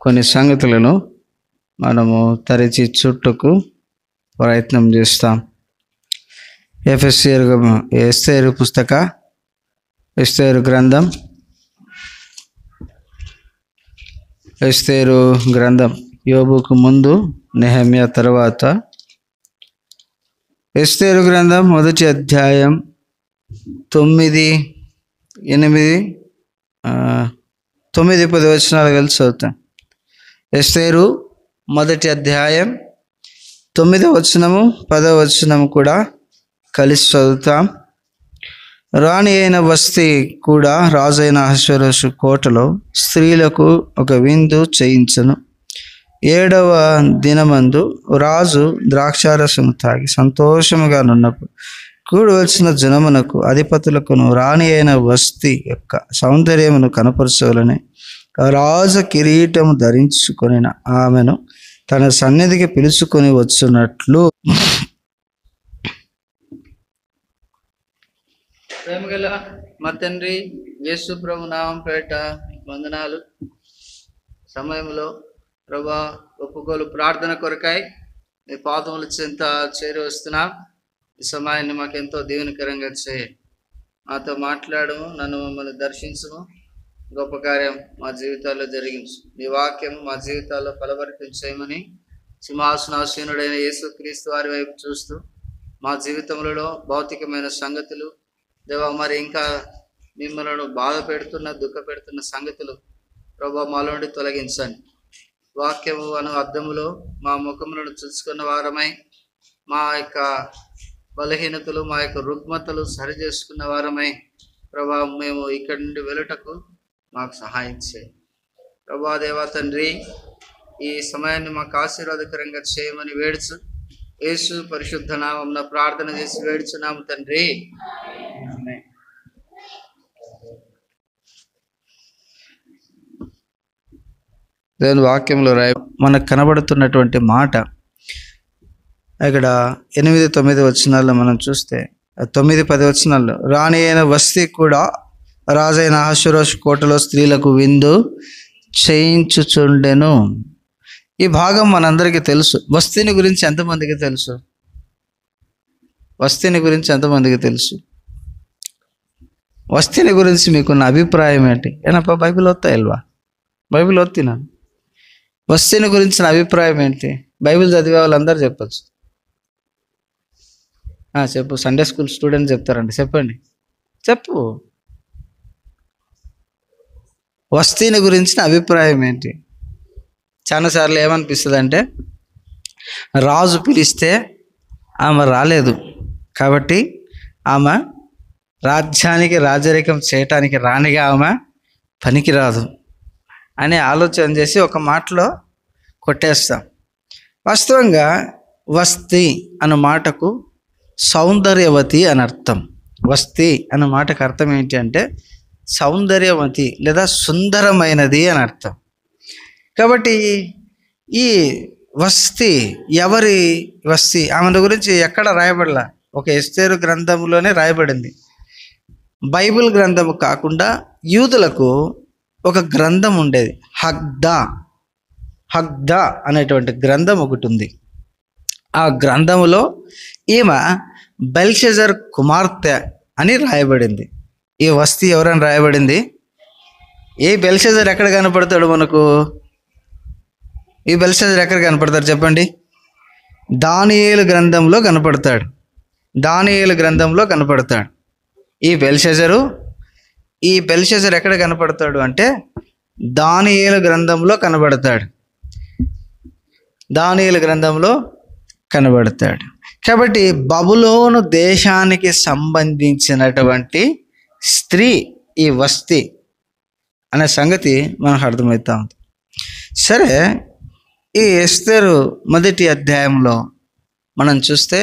కొన్ని సంగతులను మనము తరిచి చుట్టకు ప్రయత్నం చేస్తాం. ఎస్తేరు గ్రంథం యోబుకు ముందు నెహెమ్యా తర్వాత ఎస్తేరు గ్రంథం 1వ అధ్యాయం 9, 10 వచనాలు కలిసి చదువుతాం. ఎస్తేరు 1వ అధ్యాయం 9వ వచనము 10వ వచనము కూడా కలిసి చదువుతాం. రాణి అయిన వస్తీ కూడా రాజైన అహష్వేరోషు కోటలో స్త్రీలకు ఒక విందు చేయించను. 7వ దినమందు రాజు ద్రాక్షారసము తాగి సంతోషముగా నున్నప్పుడు కూడి వచ్చిన జనమునకు అధిపతులకును రాణి అయిన వస్తీ యొక్క సౌందర్యమును కనపరచవలని రాజ కిరీటము ధరించుకొనిన ఆమెను తన సన్నిధికి పిలుచుకొని వచ్చున్నట్లు. ప్రేమగల మా తండ్రి యేసు ప్రభు నామం పేట వందనాలు. సమయంలో ప్రభా ఒప్పుకోలు ప్రార్థన కొరకై మీ పాదముల చెంత చేరి వస్తున్నాం. ఈ సమయాన్ని మాకెంతో దీవెనకరంగా చేయి. మాతో మాట్లాడము, నన్ను మమ్మల్ని దర్శించము, గొప్ప కార్యం మా జీవితాల్లో జరిగించు. మీ వాక్యం మా జీవితాల్లో ఫలభరితం చేయమని సింహాసనాసీనుడైన యేసుక్రీస్తు వారి వైపు చూస్తూ మా జీవితంలో భౌతికమైన సంగతులు దేవా, మరి ఇంకా మిమ్మల్ని బాధ పెడుతున్న దుఃఖ పెడుతున్న సంగతులు ప్రభా మాలోండి తొలగించండి. వాక్యము అను అద్దములో మా ముఖములను చూసుకున్న వారమై మా యొక్క బలహీనతలు మా యొక్క రుగ్మతలు సరి చేసుకున్న వారమై ప్రభా మేము ఇక్కడి నుండి వెళ్ళటకు మాకు సహాయం చేయండి. ప్రభా దేవా తండ్రి, ఈ సమయాన్ని మాకు ఆశీర్వాదకరంగా చేయమని వేడుచు యేసు పరిశుద్ధ నామమున ప్రార్థన చేసి వేడుచున్నాము తండ్రి. దేవుని వాక్యంలో మనకు కనబడుతున్నటువంటి మాట ఇక్కడ 8, 9 వచనాల్లో మనం చూస్తే 9, 10 వచనాల్లో రాణి అయిన వస్తీ కూడా రాజైన అహష్వేరోషు కోటలో స్త్రీలకు విందు చేయించుచుండెను. ఈ భాగం మనందరికీ తెలుసు. వస్తీని గురించి ఎంతమందికి తెలుసు? వస్తీని గురించి ఎంతమందికి తెలుసు? వస్తీని గురించి మీకున్న అభిప్రాయం ఏంటి? ఏనప్పా బైబిల్ వస్తా ఎల్వా? బైబిల్ వత్తినా? వస్తీని గురించిన అభిప్రాయం ఏంటి? బైబిల్ చదివే వాళ్ళందరూ చెప్పచ్చు. చెప్పు. సండే స్కూల్ స్టూడెంట్ చెప్తారండి, చెప్పండి, చెప్పు. వస్తీని గురించిన అభిప్రాయం ఏంటి? చాలాసార్లు ఏమనిపిస్తుంది అంటే, రాజు పిలిస్తే ఆమె రాలేదు కాబట్టి ఆమె రాజ్యానికి రాజరికం చేయటానికి రాణిగా ఆమె పనికిరాదు అనే ఆలోచన చేసి ఒక మాటలో కొట్టేస్తాం. వాస్తవంగా వస్తీ అన్న మాటకు సౌందర్యవతి అని అర్థం. వస్తీ అన్న మాటకు అర్థం ఏంటి అంటే సౌందర్యవతి లేదా సుందరమైనది అని అర్థం. కాబట్టి ఈ వస్తీ ఎవరి వస్తీ? ఆమె గురించి ఎక్కడ రాయబడలా, ఒక ఎస్తేరు గ్రంథంలోనే రాయబడింది. బైబిల్ గ్రంథము కాకుండా యూదులకు ఒక గ్రంథం ఉండేది, హగ్దా అనేటువంటి గ్రంథం ఒకటి ఉంది. ఆ గ్రంథములో ఈమె బెల్షజర్ కుమార్తె అని రాయబడింది. ఈ వస్తీ ఎవరని రాయబడింది? ఈ బెల్షజర్ ఎక్కడ కనపడతాడు మనకు? ఈ బెల్షజర్ ఎక్కడ కనపడతాడు చెప్పండి? దానియేలు గ్రంథంలో కనపడతాడు. దానియేలు గ్రంథంలో కనపడతాడు ఈ బెల్షజర్ ఎక్కడ కనపడతాడు అంటే దానియేలు గ్రంథంలో కనబడతాడు. దానియేలు గ్రంథంలో కనబడతాడు. కాబట్టి బబులోను దేశానికి సంబంధించినటువంటి స్త్రీ ఈ వస్తీ అనే సంగతి మనకు అర్థమవుతా ఉంది. సరే, ఈ ఎస్తేరు 1వ అధ్యాయంలో మనం చూస్తే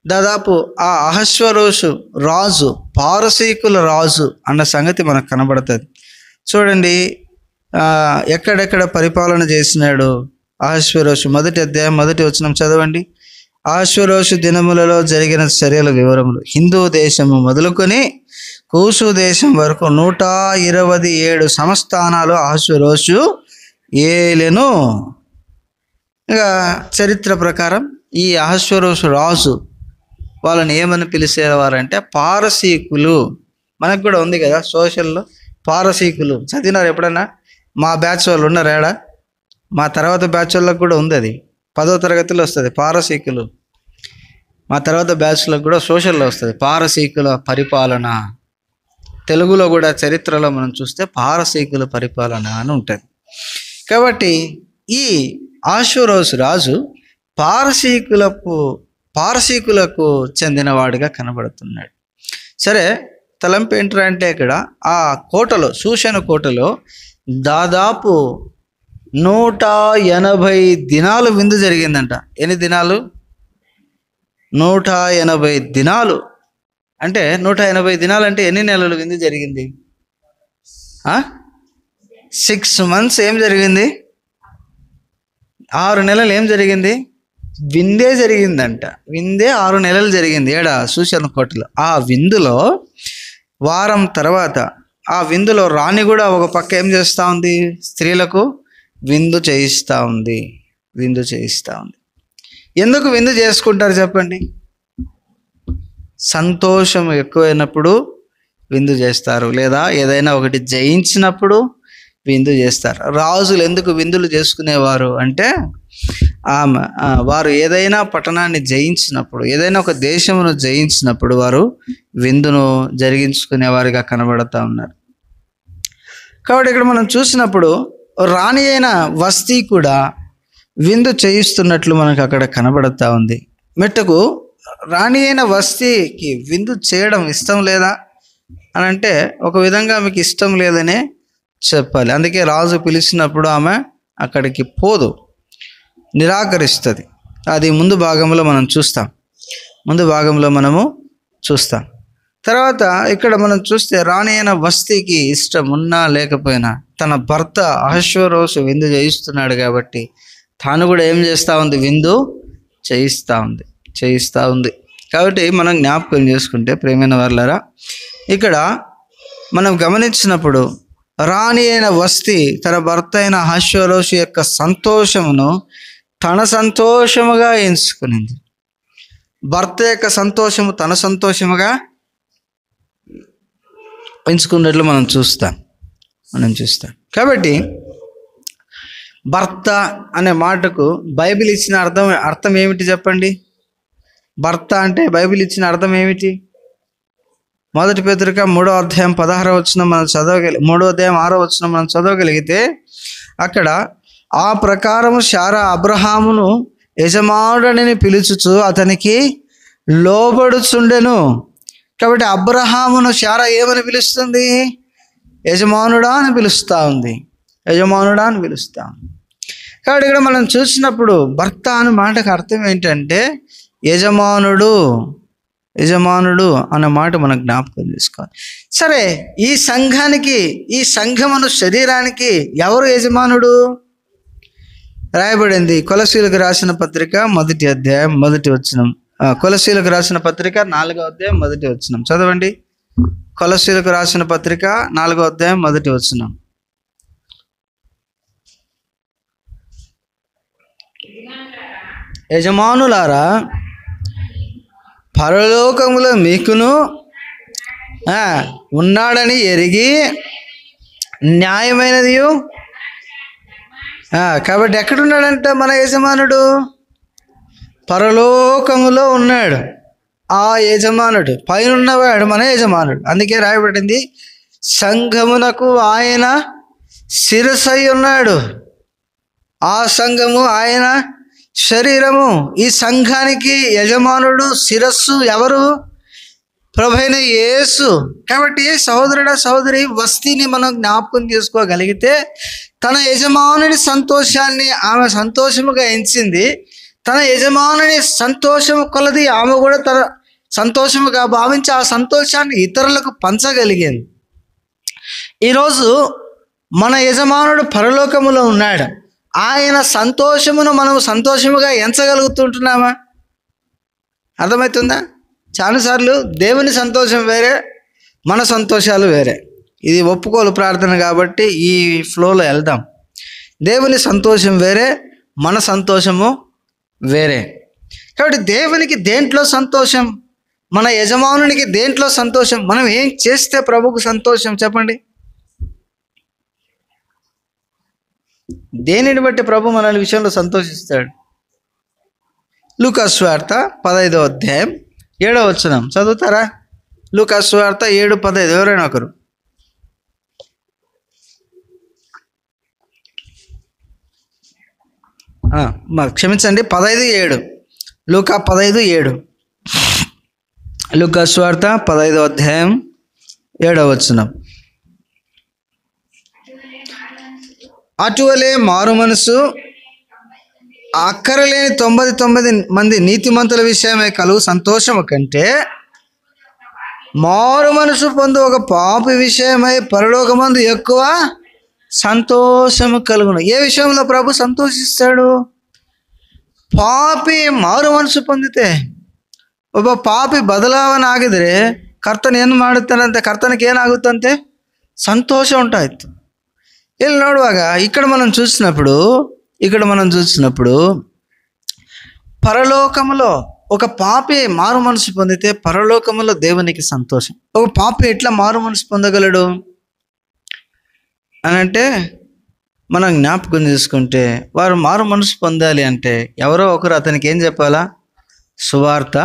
దాదాపు ఆ అహష్వేరోషు రాజు పారసీకుల రాజు అన్న సంగతి మనకు కనబడుతుంది. చూడండి, ఎక్కడెక్కడ పరిపాలన చేసినాడు అహష్వేరోషు. 1వ అధ్యాయం 1వ వచనం చదవండి. అహష్వేరోషు దినములలో జరిగిన చర్యల వివరములు. హిందూ దేశము మొదలుకొని కూషు దేశం వరకు 127 సంస్థానాలు అహష్వేరోషు ఏలెను. ఇక చరిత్ర ప్రకారం ఈ అహశ్వరోషు రాజు వాళ్ళని ఏమని పిలిచేవారంటే పారసీకులు. మనకు కూడా ఉంది కదా సోషల్లో పారసీకులు. చదివినారు ఎప్పుడన్నా? మా బ్యాచ్ వాళ్ళు ఉన్నారు ఏడా? మా తర్వాత బ్యాచ్ వాళ్ళకి కూడా ఉంది, అది 10వ తరగతిలో వస్తుంది పారసీకులు. మా తర్వాత బ్యాచ్లకు కూడా సోషల్లో వస్తుంది పారసీకుల పరిపాలన. తెలుగులో కూడా చరిత్రలో మనం చూస్తే పారసీకుల పరిపాలన అని ఉంటుంది. కాబట్టి ఈ అహశ్వేరోషు రాజు పారసీకులకు చెందినవాడిగా కనబడుతున్నాడు. సరే, తలంపు ఏంట్రా అంటే ఇక్కడ ఆ కోటలో, శూషణ కోటలో దాదాపు 180 దినాలు విందు జరిగిందంట. ఎన్ని దినాలు? 180 దినాలు. అంటే 180 దినాలు అంటే ఎన్ని నెలలు విందు జరిగింది? 6 months ఏం జరిగింది? 6 నెలలు ఏం జరిగింది? విందే జరిగిందంట. విందే 6 నెలలు జరిగింది ఏడా శూషణ కోటలో. ఆ విందులో వారం తర్వాత ఆ విందులో రాణి కూడా ఒక పక్క ఏం చేస్తూ ఉంది? స్త్రీలకు విందు చేయిస్తూ ఉంది. ఎందుకు విందు చేసుకుంటారు చెప్పండి? సంతోషం ఎక్కువైనప్పుడు విందు చేస్తారు, లేదా ఏదైనా ఒకటి జయించినప్పుడు విందు చేస్తారు. రాజులు ఎందుకు విందులు చేసుకునేవారు అంటే వారు ఏదైనా పట్టణాన్ని జయించినప్పుడు, ఏదైనా ఒక దేశమును జయించినప్పుడు వారు విందును జరిగించుకునేవారుగా కనబడుతూ ఉన్నారు. కాబట్టి ఇక్కడ మనం చూసినప్పుడు రాణి అయిన వస్తీ కూడా విందు చేయిస్తున్నట్లు మనకు అక్కడ కనబడుతూ ఉంది. మెట్టుకు రాణి అయిన వస్తీకి విందు చేయడం ఇష్టం లేదా అని అంటే ఒక విధంగా మీకు ఇష్టం లేదనే చెప్పాలి. అందుకే రాజు పిలిచినప్పుడు ఆమె అక్కడికి పోదు, నిరాకరిస్తుంది. అది ముందు భాగంలో మనము చూస్తాం. తర్వాత ఇక్కడ మనం చూస్తే రాణి అయిన వస్తీకి ఇష్టం ఉన్నా లేకపోయినా తన భర్త అహశ్వేరోషు విందు చేయిస్తున్నాడు కాబట్టి తాను కూడా ఏం చేస్తూ ఉంది? విందు చేయిస్తూ ఉంది. కాబట్టి మనం జ్ఞాపకం చేసుకుంటే ప్రియమైన వారలారా, ఇక్కడ మనం గమనించినప్పుడు రాణి అయిన వస్తీ తన భర్త అయిన అహశ్వేరోషు యొక్క సంతోషమును తన సంతోషముగా ఎంచుకునింది. భర్త యొక్క సంతోషము తన సంతోషముగా ఎంచుకున్నట్లు మనం చూస్తాం. కాబట్టి భర్త అనే మాటకు బైబిల్ ఇచ్చిన అర్థం ఏమిటి చెప్పండి? భర్త అంటే బైబిల్ ఇచ్చిన అర్థం ఏమిటి? 1 పేతురు 3వ అధ్యాయం 16వ వచనం మనం 3వ అధ్యాయం 6వ వచనం మనం చదవగలిగితే అక్కడ ఆ ప్రకారము శారా అబ్రహామును యజమానుడని పిలుచుచు అతనికి లోబడుచుండెను. కాబట్టి అబ్రహామును శారా ఏమని పిలుస్తుంది? యజమానుడా అని పిలుస్తూ ఉంది. కాబట్టి ఇక్కడ మనం చూసినప్పుడు భర్త అనే మాటకు అర్థం ఏంటంటే యజమానుడు అన్న మాట మనం జ్ఞాపకం చేసుకోవాలి. సరే, ఈ సంఘమును శరీరానికి ఎవరు యజమానుడు? రాయబడింది కొలస్సీలకు రాసిన పత్రిక 1వ అధ్యాయం 1వ వచనం. కొలస్సీలకు రాసిన పత్రిక 4వ అధ్యాయం 1వ వచనం చదవండి. కొలస్సీలకు రాసిన పత్రిక 4వ అధ్యాయం 1వ వచనం. యజమానులారా, పరలోకములో మీకును ఉన్నాడని ఎరిగి న్యాయమైనది. కాబట్టి ఎక్కడున్నాడంట మన యజమానుడు? పరలోకములో ఉన్నాడు. ఆ యజమానుడు పైన ఉన్నవాడు మన యజమానుడు. అందుకే రాయబడింది సంఘమునకు ఆయన శిరస్సై ఉన్నాడు. ఆ సంఘము ఆయన శరీరము. ఈ సంఘానికి యజమానుడు, శిరస్సు ఎవరు? ప్రభువైన యేసు. కాబట్టి సహోదరుడా సహోదరి, వస్తీని మనం జ్ఞాపకం చేసుకోగలిగితే తన యజమానుని సంతోషాన్ని ఆమె సంతోషముగా ఎంచింది. తన యజమానుని సంతోషము కొలది ఆమె కూడా తన సంతోషముగా భావించి ఆ సంతోషాన్ని ఇతరులకు పంచగలిగింది. ఈరోజు మన యజమానుడు పరలోకములో ఉన్నాడు. ఆయన సంతోషమును మనం సంతోషముగా ఎంచగలుగుతుంటున్నామా? అర్థమవుతుందా? చాలాసార్లు దేవుని సంతోషం వేరే, మన సంతోషాలు వేరే. ఇది ఒప్పుకోలు ప్రార్థన కాబట్టి ఈ ఫ్లోలో వెళ్దాం. దేవుని సంతోషం వేరే, మన సంతోషము వేరే. కాబట్టి దేవునికి దేంట్లో సంతోషం, మన యజమానునికి దేంట్లో సంతోషం, మనం ఏం చేస్తే ప్రభువుకు సంతోషం చెప్పండి. దేనిని బట్టి ప్రభు మన విషయంలో సంతోషిస్తాడు? లూకా సువార్త 15వ అధ్యాయం 7వ వచనం చదువుతారా? లూకా సువార్త 7:15 ఎవరైనా ఒకరు. క్షమించండి, 15:7. లూకా 15:7. లూకా సువార్త 15వ అధ్యాయం 7వ వచనం. అటువలే మారు మనసు అక్కరలేని 99 మంది నీతిమంతుల విషయమే కలుగు సంతోషము కంటే మారు మనసు పొందు ఒక పాపి విషయమై పరలోకమందు ఎక్కువ సంతోషము కలుగును. ఏ విషయంలో ప్రభు సంతోషిస్తాడు? ಪಾಪಿ ಮಾರು ಮನಸ್ಸು ಹೊಂದಿತೆ. ಒಬ್ಬ ಪಾಪಿ ಬದಲಾವಣೆ ಕರ್ತನ ಏನು ಮಾಡುತ್ತಾನಂತೆ, ಕರ್ತನಿಗೆ ಏನಾಗುತ್ತಂತೆ? ಸಂತೋಷ ಉಂಟಾಯಿತು. ಇಲ್ಲಿ ನೋಡುವಾಗ ఇక్కడ మనం చూసినప్పుడు పరలోకములో ఒక పాపి మారు మనసు పొందితే పరలోకములో దేవునికి సంతోషం. ఒక పాపి ఎట్లా మారు మనసు పొందగలడు అని అంటే మనం జ్ఞాపకం చేసుకుంటే, వారు మారు మనసు పొందాలి అంటే ఎవరో ఒకరు అతనికి ఏం చెప్పాలా? సువార్త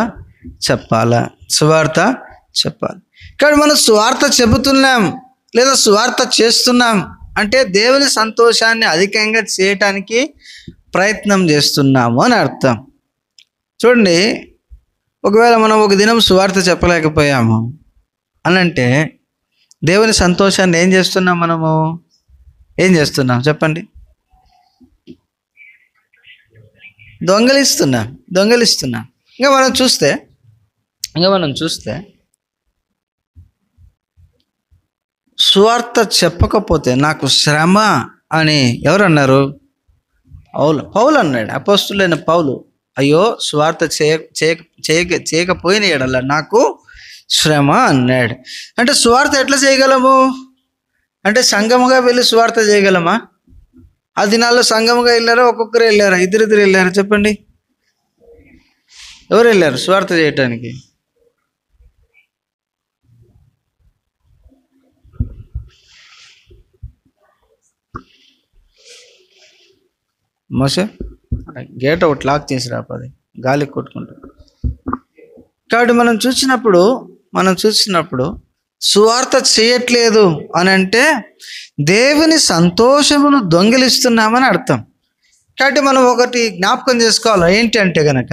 చెప్పాలి. కానీ మనం సువార్త చెబుతున్నాం లేదా సువార్త చేస్తున్నాం అంటే దేవుని సంతోషాన్ని అధికంగా చేయటానికి ప్రయత్నం చేస్తున్నాము అని అర్థం. చూడండి, ఒకవేళ మనం ఒక దినం సువార్త చెప్పలేకపోయాము అని అంటే దేవుని సంతోషాన్ని ఏం చేస్తున్నాం? ఏం చేస్తున్నాం చెప్పండి? దొంగలిస్తున్నాం. ఇంకా మనం చూస్తే సువార్త చెప్పకపోతే నాకు శ్రమ అని ఎవరన్నారు? పౌలు అన్నాడు. అపోస్తులైన పౌలు, అయ్యో సువార్త చేయకపోయిన ఎడల నాకు శ్రమ అన్నాడు. అంటే సువార్త ఎట్లా చేయగలము అంటే సంఘముగా వెళ్ళి సువార్త చేయగలమా? ఆ దినాల్లో సంఘముగా వెళ్ళారా, ఒక్కొక్కరు వెళ్ళారా, ఇద్దరు వెళ్ళారా చెప్పండి? ఎవరు వెళ్ళారు సువార్త చేయటానికి? మోసే గేట్ ఒకటి లాక్ చేసి రాపది గాలి కొట్టుకుంటాం. కాబట్టి మనం చూసినప్పుడు సువార్త చేయట్లేదు అని అంటే దేవుని సంతోషమును దొంగిలిస్తున్నామని అర్థం. కాబట్టి మనం ఒకటి జ్ఞాపకం చేసుకోవాలి, ఏంటి అంటే గనక,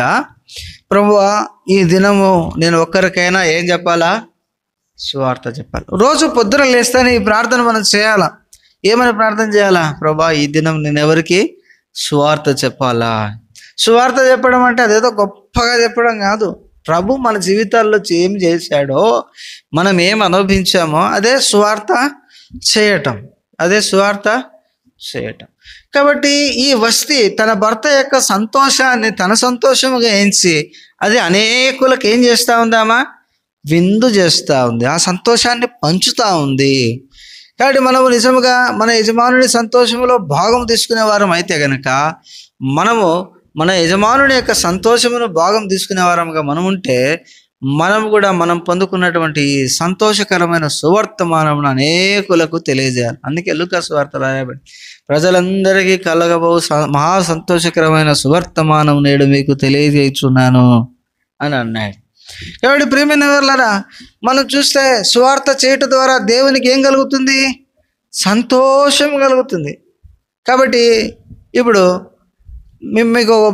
ప్రభువా ఈ దినము నేను ఒక్కరికైనా ఏం చెప్పాలా? సువార్త చెప్పాలి. రోజు పొద్దున లేస్తానే ఈ ప్రార్థన మనం చేయాలా. ఏమని ప్రార్థన చేయాలా? ప్రభువా ఈ దినం నేను ఎవరికి సువార్త చెప్పాలా? సువార్త చెప్పడం అంటే అదేదో గొప్పగా చెప్పడం కాదు. ప్రభు మన జీవితాల్లో ఏం చేశాడో, మనం ఏం అనుభవించామో అదే సువార్త చేయటం. కాబట్టి ఈ వస్తి తన భర్త యొక్క సంతోషాన్ని తన సంతోషముగా ఎంచి అది అనేకులకు ఏం చేస్తూ ఉందామా? విందు చేస్తూ ఉంది, ఆ సంతోషాన్ని పంచుతూ ఉంది. కాబట్టి మనము నిజముగా మన యజమానుని సంతోషంలో భాగం తీసుకునే వారం అయితే గనక మనము మన యజమానుని యొక్క సంతోషమును భాగం తీసుకునే వారంగా మనం ఉంటే మనం పొందుకున్నటువంటి సంతోషకరమైన సువర్తమానమును అనేకులకు తెలియజేయాలి. అందుకే లూకా సువార్త రాయబడి ప్రజలందరికీ కలగబో మహా సంతోషకరమైన సువర్తమానం నేడు మీకు తెలియజేయుచున్నాను అని అన్నాడు. కాబట్టి ప్రియమైన వారలారా, మనం చూస్తే సువార్త చేయటం ద్వారా దేవునికి ఏం కలుగుతుంది? సంతోషం కలుగుతుంది. కాబట్టి ఇప్పుడు మనకు ఒక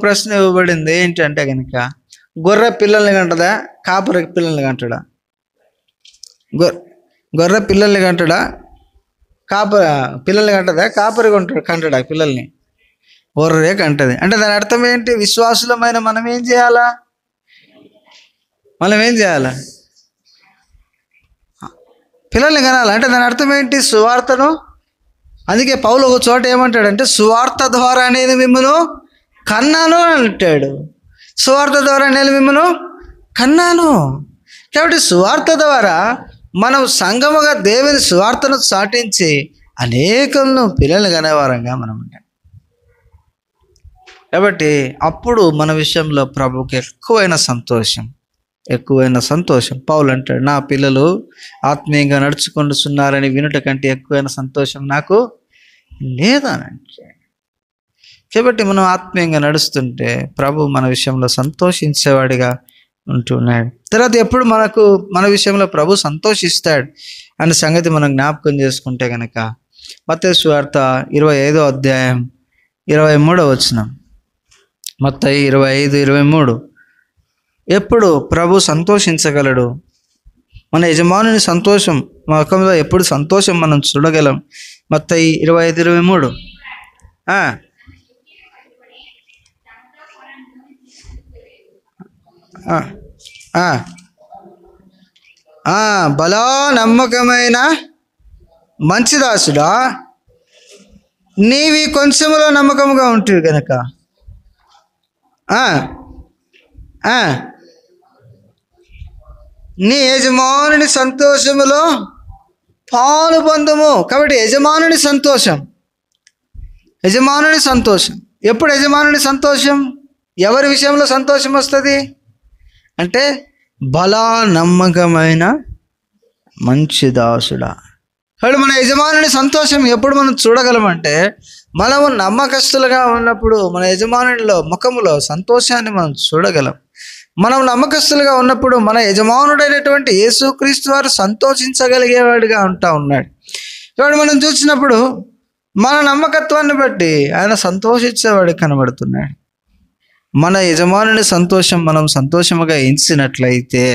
ప్రశ్న ఇవ్వబడింది. ఏంటంటే కనుక, గొర్రె పిల్లల్ని కంటదా, కాపరి పిల్లల్ని కంటడా? గొర్రె పిల్లల్ని కంటడా, పిల్లల్ని కంటదా, కాపరి కంటడా పిల్లల్ని? గొర్రె కంటది. అంటే దాని అర్థం ఏంటి? విశ్వాసులమైన మనం ఏం చేయాలా? పిల్లల్ని కనాలి. అంటే దాని అర్థం ఏంటి? సువార్తను. అందుకే పౌలు ఒక చోట ఏమంటాడంటే, సువార్త ద్వారా నేను మిమ్మల్ని కన్నాను అని అంటాడు. సువార్త ద్వారా నేను మిమ్మల్ని కన్నాను. కాబట్టి సువార్త ద్వారా మనం సంఘముగా దేవుని సువార్తను చాటించి అనేకంలో పిల్లలు కనేవారంగా మనం ఉంటాం. కాబట్టి అప్పుడు మన విషయంలో ప్రభుకి ఎక్కువైన సంతోషం. పౌలు అంటాడు, నా పిల్లలు ఆత్మీయంగా నడుచుకుంటున్నారని వినుట కంటే ఎక్కువైన సంతోషం నాకు లేదనంటే. కాబట్టి మనం ఆత్మీయంగా నడుస్తుంటే ప్రభు మన విషయంలో సంతోషించేవాడిగా ఉంటున్నాడు. తర్వాత ఎప్పుడు మన విషయంలో ప్రభు సంతోషిస్తాడు అనే సంగతి మనం జ్ఞాపకం చేసుకుంటే కనుక మత్తయి సువార్త 25వ అధ్యాయం 23వ వచనం. మత్తయి 25:23. ఎప్పుడు ప్రభు సంతోషించగలడు? మన యజమానుని సంతోషం ముఖంలో ఎప్పుడు సంతోషం మనం చూడగలం? మత్తయి 25:23. బలా నమ్మకమైన మంచి దాసుడా, నీవి కొంచెములో నమ్మకముగా ఉంటుంది కనుక నీ యజమానుని సంతోషములో పాలు పొందుము. కాబట్టి యజమానుని సంతోషం. ఎప్పుడు యజమానుని సంతోషం? ఎవరి విషయంలో సంతోషం వస్తుంది అంటే బలా నమ్మకమైన మంచి దాసుడా. కాబట్టి మన యజమానుని సంతోషం ఎప్పుడు మనం చూడగలమంటే మనము నమ్మకస్తులుగా ఉన్నప్పుడు మన యజమానునిలో ముఖములో సంతోషాన్ని మనం చూడగలం. మనం నమ్మకస్తులుగా ఉన్నప్పుడు మన యజమానుడైనటువంటి యేసుక్రీస్తు వారు సంతోషించగలిగేవాడిగా ఉన్నాడు. కాబట్టి మనం చూసినప్పుడు మన నమ్మకత్వాన్ని బట్టి ఆయన సంతోషించేవాడు కనబడుతున్నాడు. మన యజమానుని సంతోషం మనం సంతోషముగా ఎంచినట్లయితే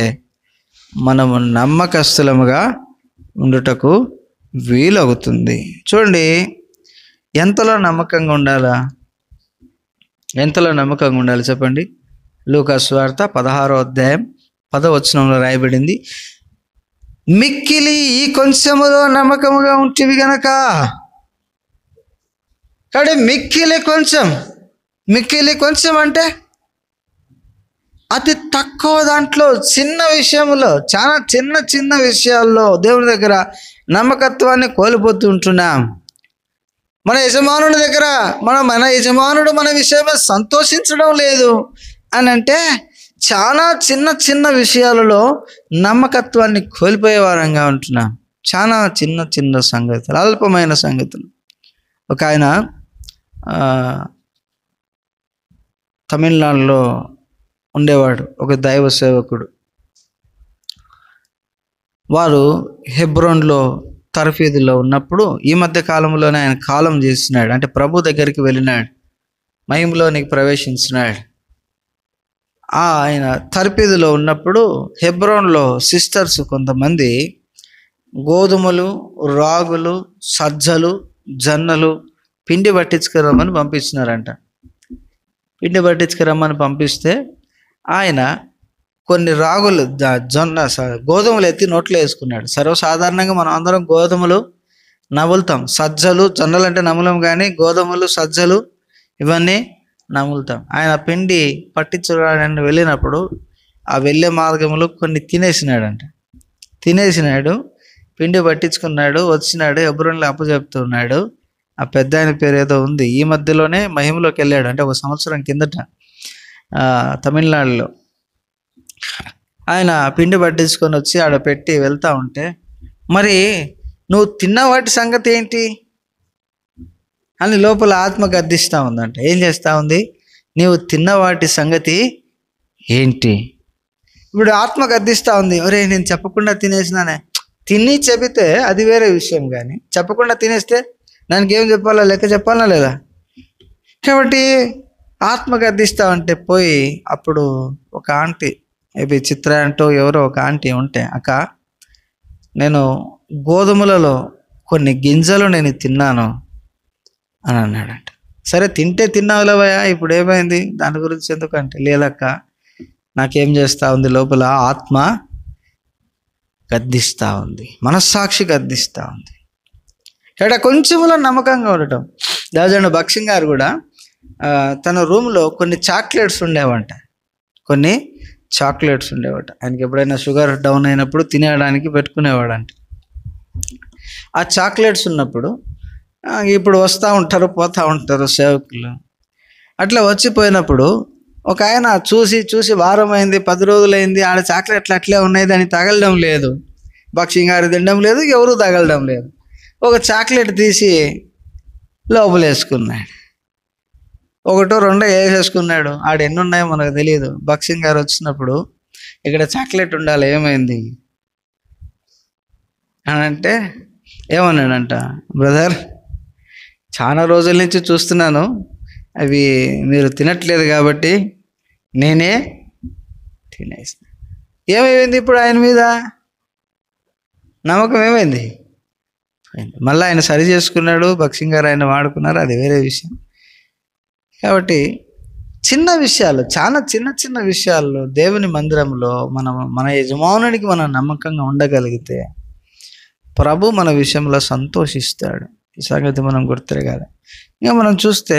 మనము నమ్మకస్తులముగా ఉండుటకు వీలవుతుంది. చూడండి, ఎంతలో నమ్మకంగా ఉండాలి చెప్పండి. లూకా సువార్త 16వ అధ్యాయం 10వ వచనంలో రాయబడింది, మిక్కిలి ఈ కొంచెములో నమ్మకముగా ఉంటివి గనక. కాబట్టి మిక్కిలి కొంచెం అంటే అతి తక్కువ దాంట్లో, చిన్న విషయంలో, చాలా చిన్న విషయాల్లో దేవుని దగ్గర నమ్మకత్వాన్ని కోల్పోతూ ఉంటున్నాం. మన యజమానుడి దగ్గర మన యజమానుడు మన విషయమే సంతోషించడం లేదు అని అంటే చాలా చిన్న విషయాలలో నమ్మకత్వాన్ని కోల్పోయే వారంగా ఉంటున్నాం. చాలా చిన్న సంగతులు, అల్పమైన సంగతులు. ఒక ఆయన తమిళనాడులో ఉండేవాడు, ఒక దైవ సేవకుడు. వారు హెబ్రోన్లో తర్ఫీదులో ఉన్నప్పుడు ఈ మధ్య కాలంలోనే ఆయన కాలం చేసినాడు, అంటే ప్రభు దగ్గరికి వెళ్ళినాడు, మహిమలోనికి ప్రవేశించినాడు. ఆయన తర్ఫీదులో ఉన్నప్పుడు హెబ్రోన్లో సిస్టర్స్ కొంతమంది గోధుమలు, రాగులు, సజ్జలు, జొన్నలు పిండి పట్టించుకురమ్మని పంపిస్తున్నారంట. పిండి పట్టించుకురమ్మని పంపిస్తే ఆయన కొన్ని రాగులు, గోధుమలు ఎత్తి నోట్లో వేసుకున్నాడు. సర్వసాధారణంగా మనం అందరం గోధుమలు నములుతాం, సజ్జలు, జొన్నలు అంటే నములం, కానీ గోధుమలు, సజ్జలు ఇవన్నీ నములుతాం. ఆయన పిండి పట్టించుకోవడానికి వెళ్ళినప్పుడు ఆ వెళ్ళే మార్గంలో కొన్ని తినేసినాడు, పిండి పట్టించుకున్నాడు, వచ్చినాడు, హెబ్రోన్లో అప్పచెప్తున్నాడు. ఆ పెద్ద ఆయన పేరు ఏదో ఉంది, ఈ మధ్యలోనే మహిమలోకి వెళ్ళాడు, అంటే 1 సంవత్సరం కిందట తమిళనాడులో. ఆయన పిండి పట్టించుకొని వచ్చి ఆడ పెట్టి వెళ్తూ ఉంటే, మరి నువ్వు తిన్న వాటి సంగతి ఏంటి అని లోపల ఆత్మ గద్దిస్తూ ఉందంట. ఏం చేస్తూ ఉంది? నీవు తిన్న వాటి సంగతి ఏంటి? ఇప్పుడు ఆత్మ గద్దిస్తూ ఉంది, ఒరే నేను చెప్పకుండా తినేసినానే. తిని చెబితే అది వేరే విషయం, కానీ చెప్పకుండా తినేస్తే దానికి ఏం చెప్పాలా, లెక్క చెప్పాలా లేదా? కాబట్టి ఆత్మ గద్దిస్తూ ఉంటే పోయి అప్పుడు ఒక ఆంటీ, మేబీ చిత్ర అంటూ ఎవరో ఒక ఆంటీ ఉంటే, అక్క నేను గోధుమలలో కొన్ని గింజలు నేను తిన్నాను అని అన్నాడంట. సరే తింటే తిన్నావులేవయ్యా, ఇప్పుడు ఏమైంది దాని గురించి ఎందుకంటే, లేదక్క నాకేం చేస్తూ ఉంది, లోపల ఆత్మ గద్దిస్తూ ఉంది, మనస్సాక్షి గద్దిస్తూ ఉంది. ఇక్కడ కొంచెంలో నమ్మకంగా ఉండటం. దాదాపు భక్సింగ్ గారు కూడా తన రూమ్లో కొన్ని చాక్లెట్స్ ఉండేవంట. ఆయనకి ఎప్పుడైనా షుగర్ డౌన్ అయినప్పుడు తినేయడానికి పెట్టుకునేవాడంట. ఆ చాక్లెట్స్ ఉన్నప్పుడు ఇప్పుడు వస్తూ ఉంటారు, పోతూ ఉంటారు సేవకులు. అట్లా వచ్చిపోయినప్పుడు ఒక ఆయన చూసి వారం అయింది, 10 రోజులైంది, ఆడ చాక్లెట్లు అట్లే ఉన్నాయి, దాన్ని తగలడం లేదు, భక్ష్యంగారు తినడం లేదు, ఎవరు తగలడం లేదు. ఒక చాక్లెట్ తీసి లోపలేసుకున్నాడు, ఒకటో రెండో వేసేసుకున్నాడు. ఆడ ఎన్ని ఉన్నాయో మనకు తెలియదు. భక్ష్యంగారు వచ్చినప్పుడు ఇక్కడ చాక్లెట్ ఉండాలి, ఏమైంది అని అంటే ఏమన్నాడంట, బ్రదర్ చాలా రోజుల నుంచి చూస్తున్నాను, అవి మీరు తినట్లేదు కాబట్టి నేనే తినేసిన. ఏమైంది ఇప్పుడు ఆయన మీద నమ్మకం ఏమైంది? మళ్ళీ ఆయన సరి చేసుకున్నాడు, భక్ష్యంగారు ఆయన వాడుకున్నారు, అది వేరే విషయం. కాబట్టి చిన్న విషయాలు, చాలా చిన్న విషయాల్లో దేవుని మందిరంలో మన యజమానునికి మనం నమ్మకంగా ఉండగలిగితే ప్రభు మన విషయంలో సంతోషిస్తాడు. ఈ సంగతి మనం గుర్తిరగాలి. ఇంకా మనం చూస్తే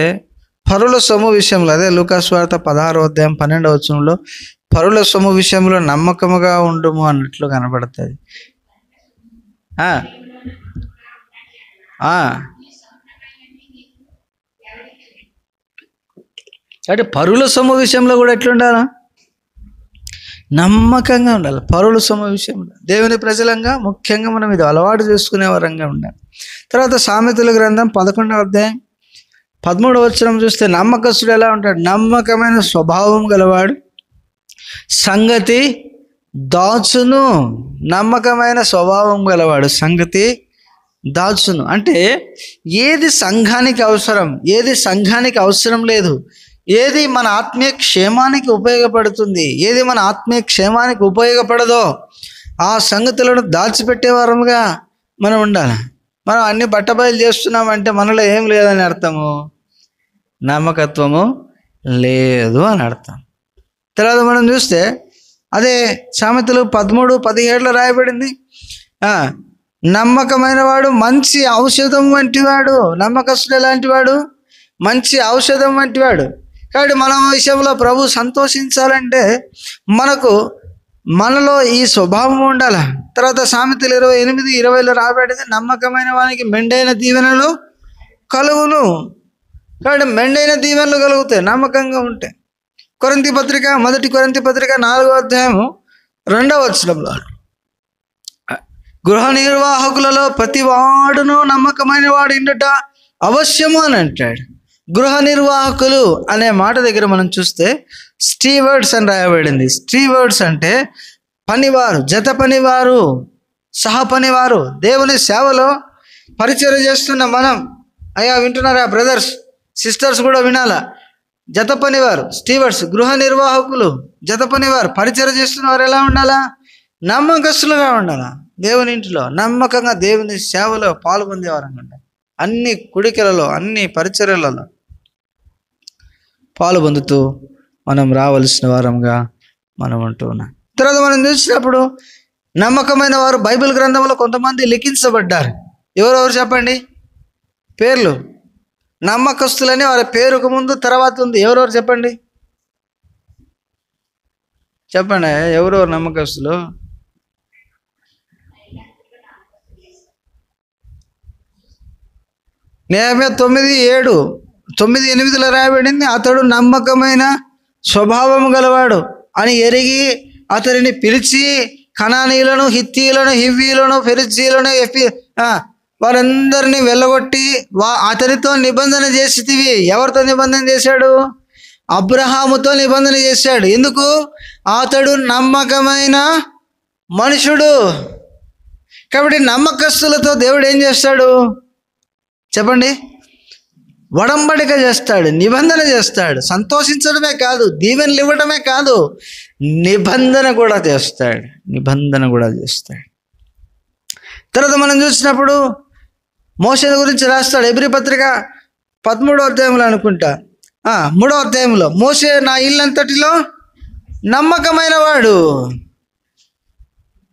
పరుల సొమ్ము విషయంలో, అదే లూకాసు వార్త 16వ అధ్యాయం 12వ వచనంలో పరుల సొమ్ము విషయంలో నమ్మకముగా ఉండుము అన్నట్లు కనబడుతుంది. అంటే పరుల సొమ్ము విషయంలో కూడా ఎట్లుండాలా? నమ్మకంగా ఉండాలి. పరుల సొమ్ము విషయంలో దేవుని ప్రజలంగా ముఖ్యంగా మనం ఇది అలవాటు చేసుకునే వరంగా ఉండాలి. తర్వాత సామెతల గ్రంథం 11వ అధ్యాయం 13వ వచనం చూస్తే నమ్మకస్తుడు ఎలా ఉంటాడు? నమ్మకమైన స్వభావం గలవాడు సంగతి దాచును. నమ్మకమైన స్వభావం గలవాడు సంగతి దాచును. అంటే ఏది సంఘానికి అవసరం, ఏది సంఘానికి అవసరం లేదు, ఏది మన ఆత్మీయ క్షేమానికి ఉపయోగపడుతుంది, ఏది మన ఆత్మీయ క్షేమానికి ఉపయోగపడదో ఆ సంగతులను దాచిపెట్టే వారముగా మనం ఉండాలి. మనం అన్ని బట్టబయలు చేస్తున్నామంటే మనలో ఏం లేదని అర్థము, నమ్మకత్వము లేదు అని అర్థం. తర్వాత మనం చూస్తే అదే సామెతలు 13:17 రాయబడింది, నమ్మకమైన వాడు మంచి ఔషధం వంటివాడు. నమ్మకస్తుడు ఎలాంటి వాడు? మంచి ఔషధం వంటివాడు. కాబట్టి మన విషయంలో ప్రభు సంతోషించాలంటే మనలో ఈ స్వభావం ఉండాలి. తర్వాత సామెతలు 28:20 రాబడింది, నమ్మకమైన వానికి మెండైన దీవెనలు కలుగును. కాబట్టి మెండైన దీవెనలు కలుగుతాయి నమ్మకంగా ఉంటే. మొదటి కొరింథీ పత్రిక 4వ అధ్యాయము 2వ వచనంలో గృహ నిర్వాహకులలో ప్రతి వాడును నమ్మకమైన వాడు ఇండుట అవశ్యము అని అంటాడు. గృహ నిర్వాహకులు అనే మాట దగ్గర మనం చూస్తే స్టీవర్డ్స్ అని రాయబడింది. స్టీవర్డ్స్ అంటే పనివారు, జత పనివారు, సహ పనివారు. దేవుని సేవలో పరిచర్య చేస్తున్న మనం, అయ్యా వింటున్నారా బ్రదర్స్ సిస్టర్స్ కూడా వినాలా, జత పనివారు స్టీవర్డ్స్, గృహ నిర్వాహకులు, జత పనివారు, పరిచర్య చేస్తున్న వారు ఎలా ఉండాలా? నమ్మకస్తులుగా ఉండాలా. దేవుని ఇంటిలో నమ్మకంగా దేవుని సేవలో పాల్పొందేవారంగా ఉండాలి. అన్ని కుడికలలో, అన్ని పరిచర్యలలో పాలు పొందుతూ మనం రావలసిన వారంగా మనం ఉంటూ ఉన్నాం. తర్వాత మనం చూసినప్పుడు నమ్మకమైన వారు బైబిల్ గ్రంథంలో కొంతమంది లిఖించబడ్డారు. ఎవరెవరు చెప్పండి పేర్లు? నమ్మకస్తులని వారి పేరుకు ముందు తర్వాత ఉంది. ఎవరెవరు చెప్పండి ఎవరెవరు నమ్మకస్తులు? నెహెమ్యా 9:8 రాయబడింది, అతడు నమ్మకమైన స్వభావం గలవాడు అని ఎరిగి అతడిని పిలిచి కనానీయులను, హిత్తీయులను, హివ్వీయులను, ఫెరిజీయులను, వారందరినీ వెళ్ళగొట్టి అతనితో నిబంధన చేసితివి. ఎవరితో నిబంధన చేశాడు? అబ్రహాముతో నిబంధన చేశాడు. ఎందుకు? అతడు నమ్మకమైన మనుషుడు. కాబట్టి నమ్మకస్తులతో దేవుడు ఏం చేస్తాడు చెప్పండి? వడంబడిక చేస్తాడు, నిబంధన చేస్తాడు. సంతోషించడమే కాదు, దీవెనలు ఇవ్వడమే కాదు, నిబంధన కూడా చేస్తాడు. తర్వాత మనం చూసినప్పుడు మోషే గురించి రాస్తాడు. హెబ్రీ పత్రిక 13వ అధ్యాయంలో అనుకుంటా, 3వ అధ్యాయంలో మోషే నా ఇల్లంతటిలో నమ్మకమైన వాడు.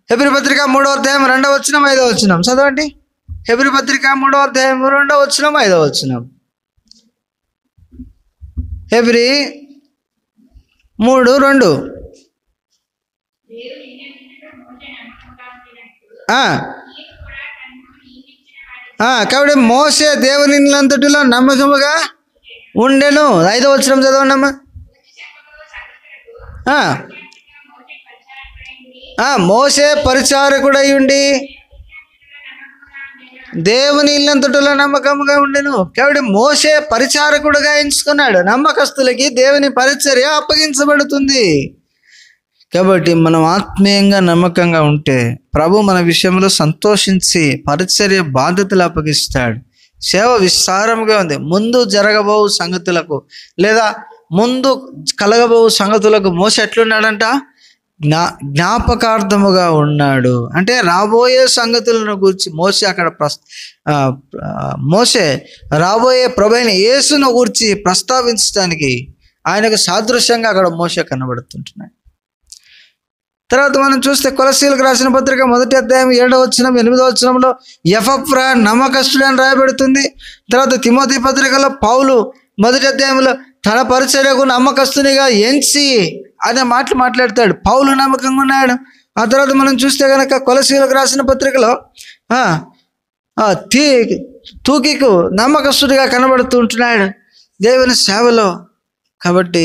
హెబ్రీ పత్రిక 3వ అధ్యాయం 2వ వచనం 5వ వచనం చదవండి. హెబ్రీ పత్రిక 3వ అధ్యాయం 2వ వచనం 5వ వచనం. హెబ్రీ 3:2 దేవుడు కాబట్టి మోసే దేవుని అంతటిలో నమ్మకముగా ఉండెను. 5వ వచనం చదవండమ్మా. మోసే పరిచారకుడై ఉండి దేవుని ఇల్లంతటిలో నమ్మకముగా ఉండెను. కాబట్టి మోసే పరిచారకుడుగా ఎంచుకున్నాడు. నమ్మకస్తులకి దేవుని పరిచర్య అప్పగించబడుతుంది. కాబట్టి మనం ఆత్మీయంగా నమ్మకంగా ఉంటే ప్రభు మన విషయంలో సంతోషించి పరిచర్య బాధ్యతలు అప్పగిస్తాడు. సేవ విస్తారంగా ఉంది. ముందు జరగబో సంగతులకు లేదా ముందు కలగబో సంగతులకు మోసే ఎట్లున్నాడంట? జ్ఞాపకార్థముగా ఉన్నాడు. అంటే రాబోయే సంగతులను గురించి మోసే అక్కడ మోసే రాబోయే ప్రభువైన యేసును గురించి ప్రస్తావించడానికి ఆయనకు సాదృశ్యంగా అక్కడ మోసే కనబడుతుంటున్నాడు. తర్వాత మనం చూస్తే కొలస్సీలకు రాసిన పత్రిక 1వ అధ్యాయం 7వ వచనం 8వ వచనంలో ఎపఫ్రా నమ్మకస్తుడు అని రాయబడుతుంది. తర్వాత తిమోతి పత్రికలో పౌలు 1వ అధ్యాయంలో తన పరిచర్యకు నమ్మకస్తునిగా ఎంచి అనే మాటలు మాట్లాడతాడు. పౌలు నమ్మకంగా ఉన్నాడు. ఆ తర్వాత మనం చూస్తే కనుక కొలస్సీలకు రాసిన పత్రికలో తూకికు నమ్మకస్తుడిగా కనబడుతూ ఉంటున్నాడు దేవుని సేవలో. కాబట్టి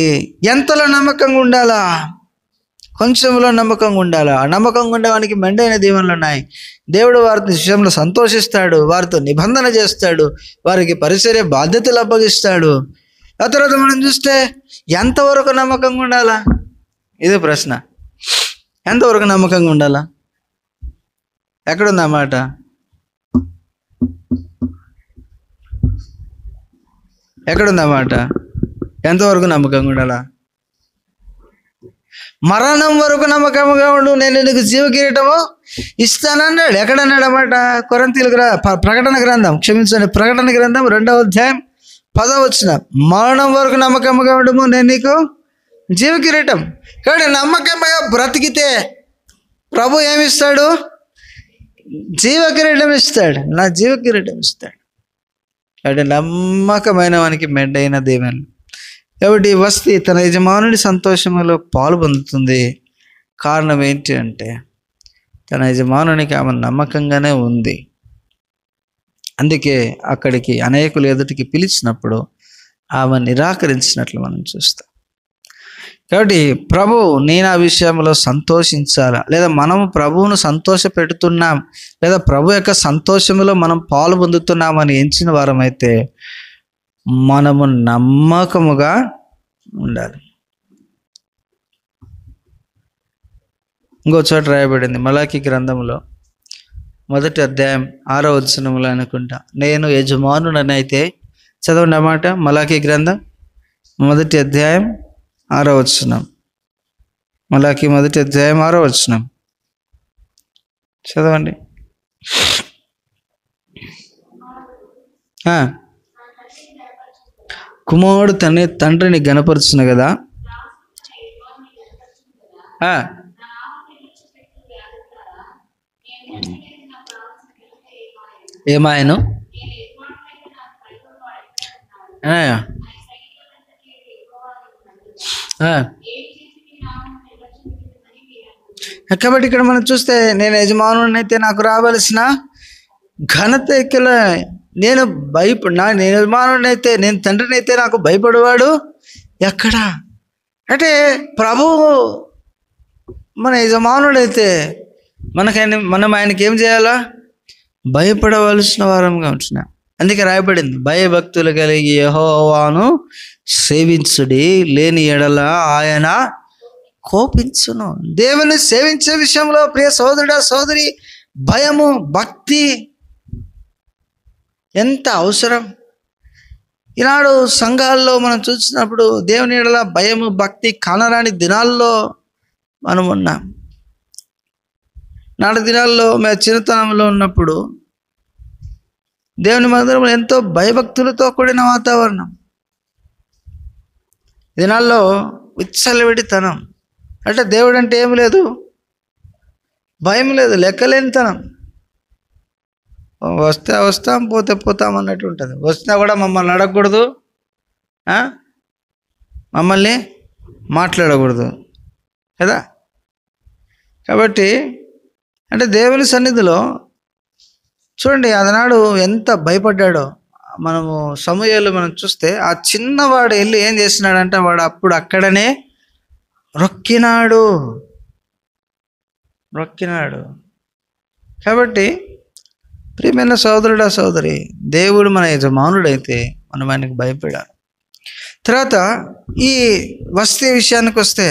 ఎంతలో నమ్మకంగా ఉండాలా? కొంచెంలో నమ్మకంగా ఉండాలా? నమ్మకంగా ఉండడానికి మెండైన దీవెనలు ఉన్నాయి. దేవుడు వారి విషయంలో సంతోషిస్తాడు, వారితో నిబంధన చేస్తాడు, వారికి పరిచర్య బాధ్యతలు అప్పగిస్తాడు. ఆ తర్వాత మనం చూస్తే ఎంతవరకు నమ్మకంగా ఉండాలా? ఇదే ప్రశ్న. ఎంతవరకు నమ్మకంగా ఉండాలా? ఎక్కడుంది ఆ మాట? ఎక్కడుంది ఆ మాట? ఎంతవరకు నమ్మకంగా ఉండాలా? మరణం వరకు నమ్మకంగా ఉండు, నేను నీకు జీవ కిరీటము ఇస్తానన్నాడు. ఎక్కడన్నాడు అన్నమాట? కొరింథీయులకు ప్రకటన గ్రంథం, ప్రకటన గ్రంథం 2వ అధ్యాయం 10వ వచనం. మరణం వరకు నమ్మకంగా ఉండము, నేను నీకు జీవ కిరీటం. కాబట్టి నమ్మకంగా బ్రతికితే ప్రభు ఏమిస్తాడు? జీవ కిరీటం ఇస్తాడు. నా జీవ కిరీటం ఇస్తాడు. కాబట్టి నమ్మకమైన వానికి మెండైన దీవెనలు. కాబట్టి వస్తీ తన యజమానుడి సంతోషంలో పాలు పొందుతుంది. కారణం ఏంటి అంటే తన యజమానునికి ఆమె నమ్మకంగానే ఉంది. అందుకే అక్కడికి అనేకులు ఎదుటికి పిలిచినప్పుడు ఆమె నిరాకరించినట్లు మనం చూస్తాం. కాబట్టి ప్రభు నేను ఆ విషయంలో సంతోషించాలా, లేదా మనము ప్రభువును సంతోష పెడుతున్నాం, లేదా ప్రభు యొక్క సంతోషంలో మనం పాలు పొందుతున్నామని ఎంచిన వారమైతే మనము నమ్మకముగా ఉండాలి. ఇంకో చోట రాయబడింది మలాకి గ్రంథంలో 1వ అధ్యాయం 6వ వచనంలో అనుకుంటా, నేను యజమానునైతే, చదవండి అన్నమాట. మలాకి గ్రంథం 1వ అధ్యాయం 6వ వచనం. మలాకి 1వ అధ్యాయం 6వ వచనం చదవండి. కుమారుడు తండ్రిని గణపరుచును కదా. ఏమాయను? కాబట్టి ఇక్కడ మనం చూస్తే నేను యజమానునైతే నాకు రావలసిన ఘనత ఇక్కడ నేను నేను యజమానునైతే, నేను తండ్రినైతే నాకు భయపడేవాడు ఎక్కడా? అంటే ప్రభువు మన యజమానుడైతే మనం ఆయనకి ఏం చేయాలా? భయపడవలసిన వారంగా ఉంటున్నా. అందుకే రాయబడింది, భయభక్తులు కలిగి యెహోవాను సేవించుడి, లేని ఎడల ఆయన కోపించును. దేవుని సేవించే విషయంలో ప్రియ సోదరుడా సోదరి, భయము భక్తి ఎంత అవసరం. ఈనాడు సంఘాల్లో మనం చూసినప్పుడు దేవుని ఎడల భయము భక్తి కానరాని దినాల్లో మనం ఉన్నాం. నాటి దినాల్లో మేము చిన్నతనంలో ఉన్నప్పుడు దేవుని మందిరంలో ఎంతో భయభక్తులతో కూడిన వాతావరణం. దినాల్లో విచ్చలవిడితనం, అంటే దేవుడు అంటే ఏం లేదు, భయం లేదు, లెక్కలేనితనం. వస్తే వస్తాం, పోతే పోతాం అన్నట్టు ఉంటుంది. వస్తున్నా కూడా మమ్మల్ని అడగకూడదు, మమ్మల్ని మాట్లాడకూడదు కదా. కాబట్టి అంటే దేవుని సన్నిధిలో చూడండి ఆనాడు ఎంత భయపడ్డాడో. మనము సమూయేలు మనం చూస్తే ఆ చిన్నవాడు వెళ్ళి ఏం చేసినాడంటే వాడు అప్పుడు అక్కడనే రొక్కినాడు. కాబట్టి ప్రియమైన సోదరుడా సోదరి, దేవుడు మన యజమానుడైతే మనం ఆయనకు భయపడాలి. తర్వాత ఈ వస్తీ విషయానికి వస్తే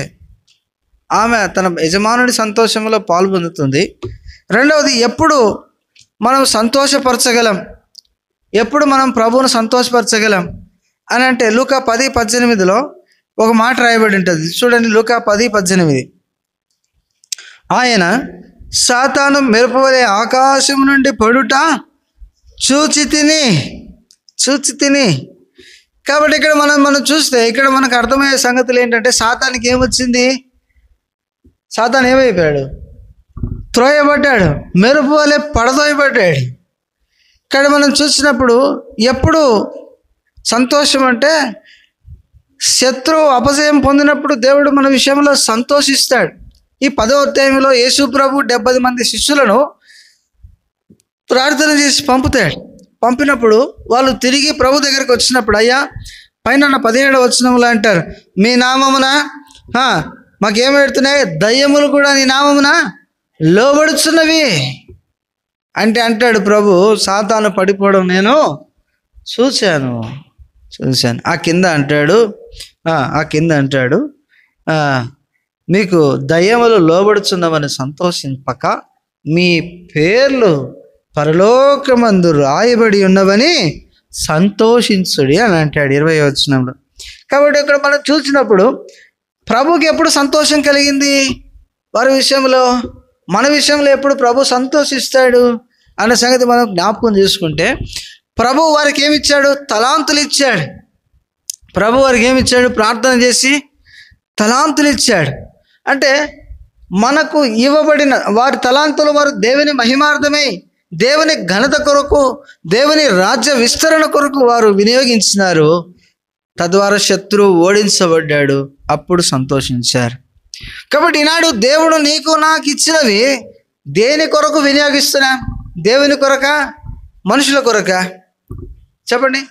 ఆమె తన యజమానుడి సంతోషంలో పాల్పొందుతుంది. రెండవది, ఎప్పుడు మనం సంతోషపరచగలం, ఎప్పుడు మనం ప్రభువును సంతోషపరచగలం అని అంటే లూకా 10:18 ఒక మాట రాయబడి ఉంటుంది. చూడండి, లూకా 10:18. ఆయన సాతాను మెరుపువలే ఆకాశం నుండి పడుట చూచి తిని. కాబట్టి ఇక్కడ మనం చూస్తే ఇక్కడ మనకు అర్థమయ్యే సంగతులు ఏంటంటే, సాతానికి ఏమొచ్చింది? సాతాను ఏమైపోయాడు? త్రోయబడ్డాడు, మెరుపు వలె పడదోయబడ్డాడు. ఇక్కడ మనం చూసినప్పుడు ఎప్పుడు సంతోషం అంటే, శత్రువు అపజయం పొందినప్పుడు దేవుడు మన విషయంలో సంతోషిస్తాడు. ఈ 10వ అధ్యాయంలో యేసు ప్రభు 70 మంది శిష్యులను ప్రార్థన చేసి పంపినప్పుడు వాళ్ళు తిరిగి ప్రభు దగ్గరికి వచ్చినప్పుడు, అయ్యా పైన 17వ వచనంలో అంటారు, మీ నామమున మాకేం పెడుతున్నాయి? దయ్యములు కూడా నీ నామమున లోబడుచున్నవి అంటే అంటాడు ప్రభు, సాతాను పడిపోవడం నేను చూశాను. ఆ కింద అంటాడు మీకు దయ్యములు లోబడుచున్నవని సంతోషింపక మీ పేర్లు పరలోకమందు రాయబడి ఉన్నవని సంతోషించుడి అని అంటాడు 20వ వచనంలో. కాబట్టి ఇక్కడ మనం చూసినప్పుడు ప్రభుకి ఎప్పుడు సంతోషం కలిగింది? వారి విషయంలో, మన విషయంలో ఎప్పుడు ప్రభు సంతోషిస్తాడు అన్న సంగతి మనం జ్ఞాపకం చేసుకుంటే, ప్రభు వారికి ఏమిచ్చాడు? తలాంతులు ఇచ్చాడు. ప్రభు వారికి ఏమిచ్చాడు? ప్రార్థన చేసి తలాంతులు ఇచ్చాడు. అంటే మనకు ఇవ్వబడిన వారి తలాంతులు వారు దేవుని మహిమార్థమై, దేవుని ఘనత కొరకు, దేవుని రాజ్య విస్తరణ కొరకు వారు వినియోగించినారు. తద్వారా శత్రువు ఓడించబడ్డాడు, అప్పుడు సంతోషించారు. కాబట్టి ఈనాడు దేవుడు నీకు నాకు ఇచ్చినవి దేని కొరకు వినియోగిస్తున్నా? దేవుని కొరకా, మనుషుల కొరకా? చెప్పండి.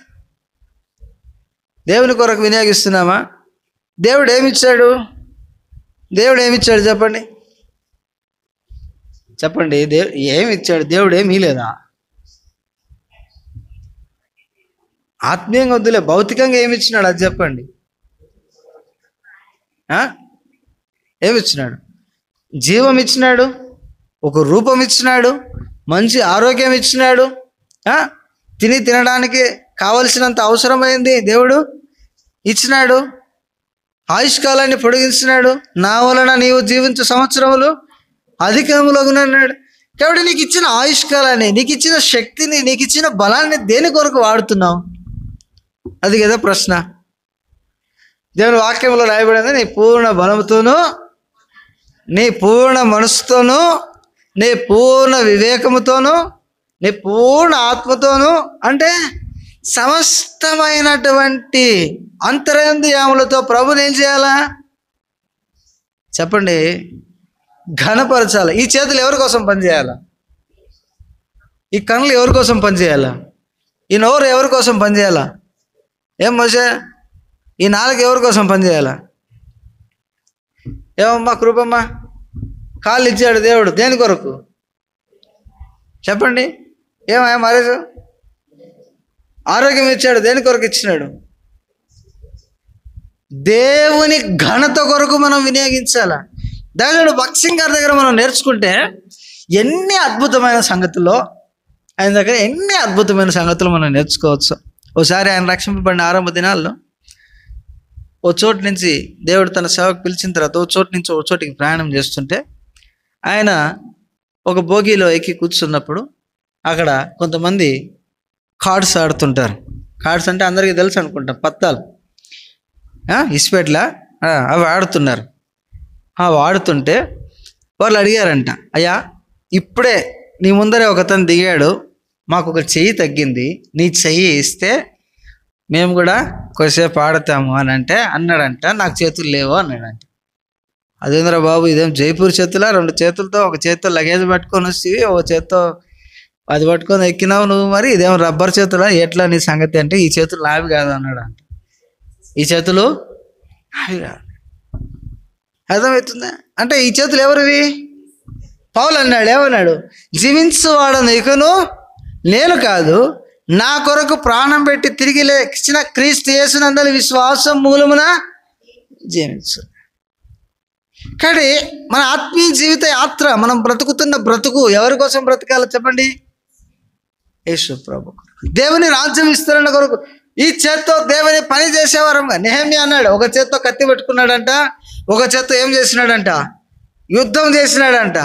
దేవుని కొరకు వినియోగిస్తున్నామా? దేవుడు ఏమిచ్చాడు చెప్పండి. ఏమిచ్చాడు? దేవుడు ఏమీ లేదా? ఆత్మీయంగా వద్దులే, భౌతికంగా ఏమిచ్చినాడు అది చెప్పండి. ఏమిచ్చినాడు? జీవం ఇచ్చినాడు, ఒక రూపం ఇచ్చినాడు, మంచి ఆరోగ్యం ఇచ్చినాడు, తినడానికి కావలసినంత అవసరమైంది దేవుడు ఇచ్చినాడు, ఆయుష్కాలాన్ని పొడిగించినాడు, నా వలన నీవు జీవించు సంవత్సరములు అధికములగునన్నాడు. కాబట్టి నీకు ఇచ్చిన ఆయుష్కాలాన్ని, నీకు ఇచ్చిన శక్తిని, నీకు ఇచ్చిన బలాన్ని దేని కొరకు వాడుతున్నావు? అది కదా ప్రశ్న. దేవుని వాక్యంలో రాయబడింది, నీ పూర్ణ బలముతోనూ, నీ పూర్ణ మనసుతోనూ, నీ పూర్ణ వివేకముతోనూ, నీ పూర్ణ ఆత్మతోనూ, అంటే సమస్తమైనటువంటి అంతరంద్రియాములతో ప్రభుని ఏం చేయాలా? చెప్పండి. ఘనపరచాలి. ఈ చేతులు ఎవరి కోసం పనిచేయాలా? ఈ కళ్ళు ఎవరి కోసం పనిచేయాలా? ఈ నోరు ఎవరి కోసం పనిచేయాలా? ఏం మోసే, ఈ నాలుగు ఎవరి కోసం పనిచేయాలా? ఏమమ్మా కృపమ్మ, కాళ్ళు ఇచ్చాడు దేవుడు దేని కొరకు? చెప్పండి. ఏమయ్యా మరేసు, ఆరోగ్యం ఇచ్చాడు దేని కొరకు ఇచ్చినాడు? దేవుని ఘనత కొరకు మనం వినియోగించాలా. దాని భక్సింగ్ గారి దగ్గర మనం నేర్చుకుంటే ఎన్ని అద్భుతమైన సంగతుల్లో, ఆయన దగ్గర ఎన్ని అద్భుతమైన సంగతులు మనం నేర్చుకోవచ్చు. ఓసారి ఆయన రక్షింపబడిన ఆరంభ దినాల్లో ఓ చోటు నుంచి దేవుడు తన సేవకు పిలిచిన తర్వాత ఓ చోటు నుంచి ఓ చోటికి ప్రయాణం చేస్తుంటే ఆయన ఒక బోగీలో ఎక్కి కూర్చున్నప్పుడు అక్కడ కొంతమంది కార్డ్స్ ఆడుతుంటారు. కార్డ్స్ అంటే అందరికీ తెలుసు అనుకుంటాం, పత్తాలు, ఇస్పెట్లా అవి ఆడుతున్నారు. ఆడుతుంటే వాళ్ళు అడిగారంట, అయ్యా ఇప్పుడే నీ ముందరే ఒకతను దిగాడు, మాకు ఒక చెయ్యి తగ్గింది, నీ చెయ్యి ఇస్తే మేము కూడా కొద్దిసేపు ఆడతాము అని అంటే అన్నాడంట, నాకు చేతులు లేవు అన్నాడంట. అదేంద్రా బాబు, ఇదేం జైపూర్ చేతులా? 2 చేతులతో, ఒక చేతితో లగేజ్ పట్టుకొని వస్తేవి, ఒక చేతితో అది పట్టుకొని ఎక్కినావు నువ్వు, మరి ఇదేమో రబ్బర్ చేతులా, ఎట్లా నీ సంగతి అంటే, ఈ చేతులు నావి కాదు అన్నాడు అంట. ఈ చేతులు నావి కాదు. అర్థమవుతుందా? అంటే ఈ చేతులు ఎవరివి? పౌలు అన్నాడు, ఏమన్నాడు? జీవించువాడను ఇకను నేను కాదు, నా కొరకు ప్రాణం పెట్టి తిరిగి లేచిన క్రీస్తు యేసునందలి విశ్వాసం మూలమున జీవించు. కానీ మన ఆత్మీయ జీవిత యాత్ర, మనం బ్రతుకుతున్న బ్రతుకు ఎవరి కోసం బ్రతకాలో చెప్పండి? యేసు ప్రభు, దేవుని రాజ్యం విస్తరణ కొరకు. ఈ చేత్తో దేవుని పని చేసేవారంగా. నెహెమ్యా అన్నాడు, ఒక చేత్తో కత్తి పట్టుకున్నాడంట, ఒక చేత్తో ఏం చేసినాడంట? యుద్ధం చేసినాడంట.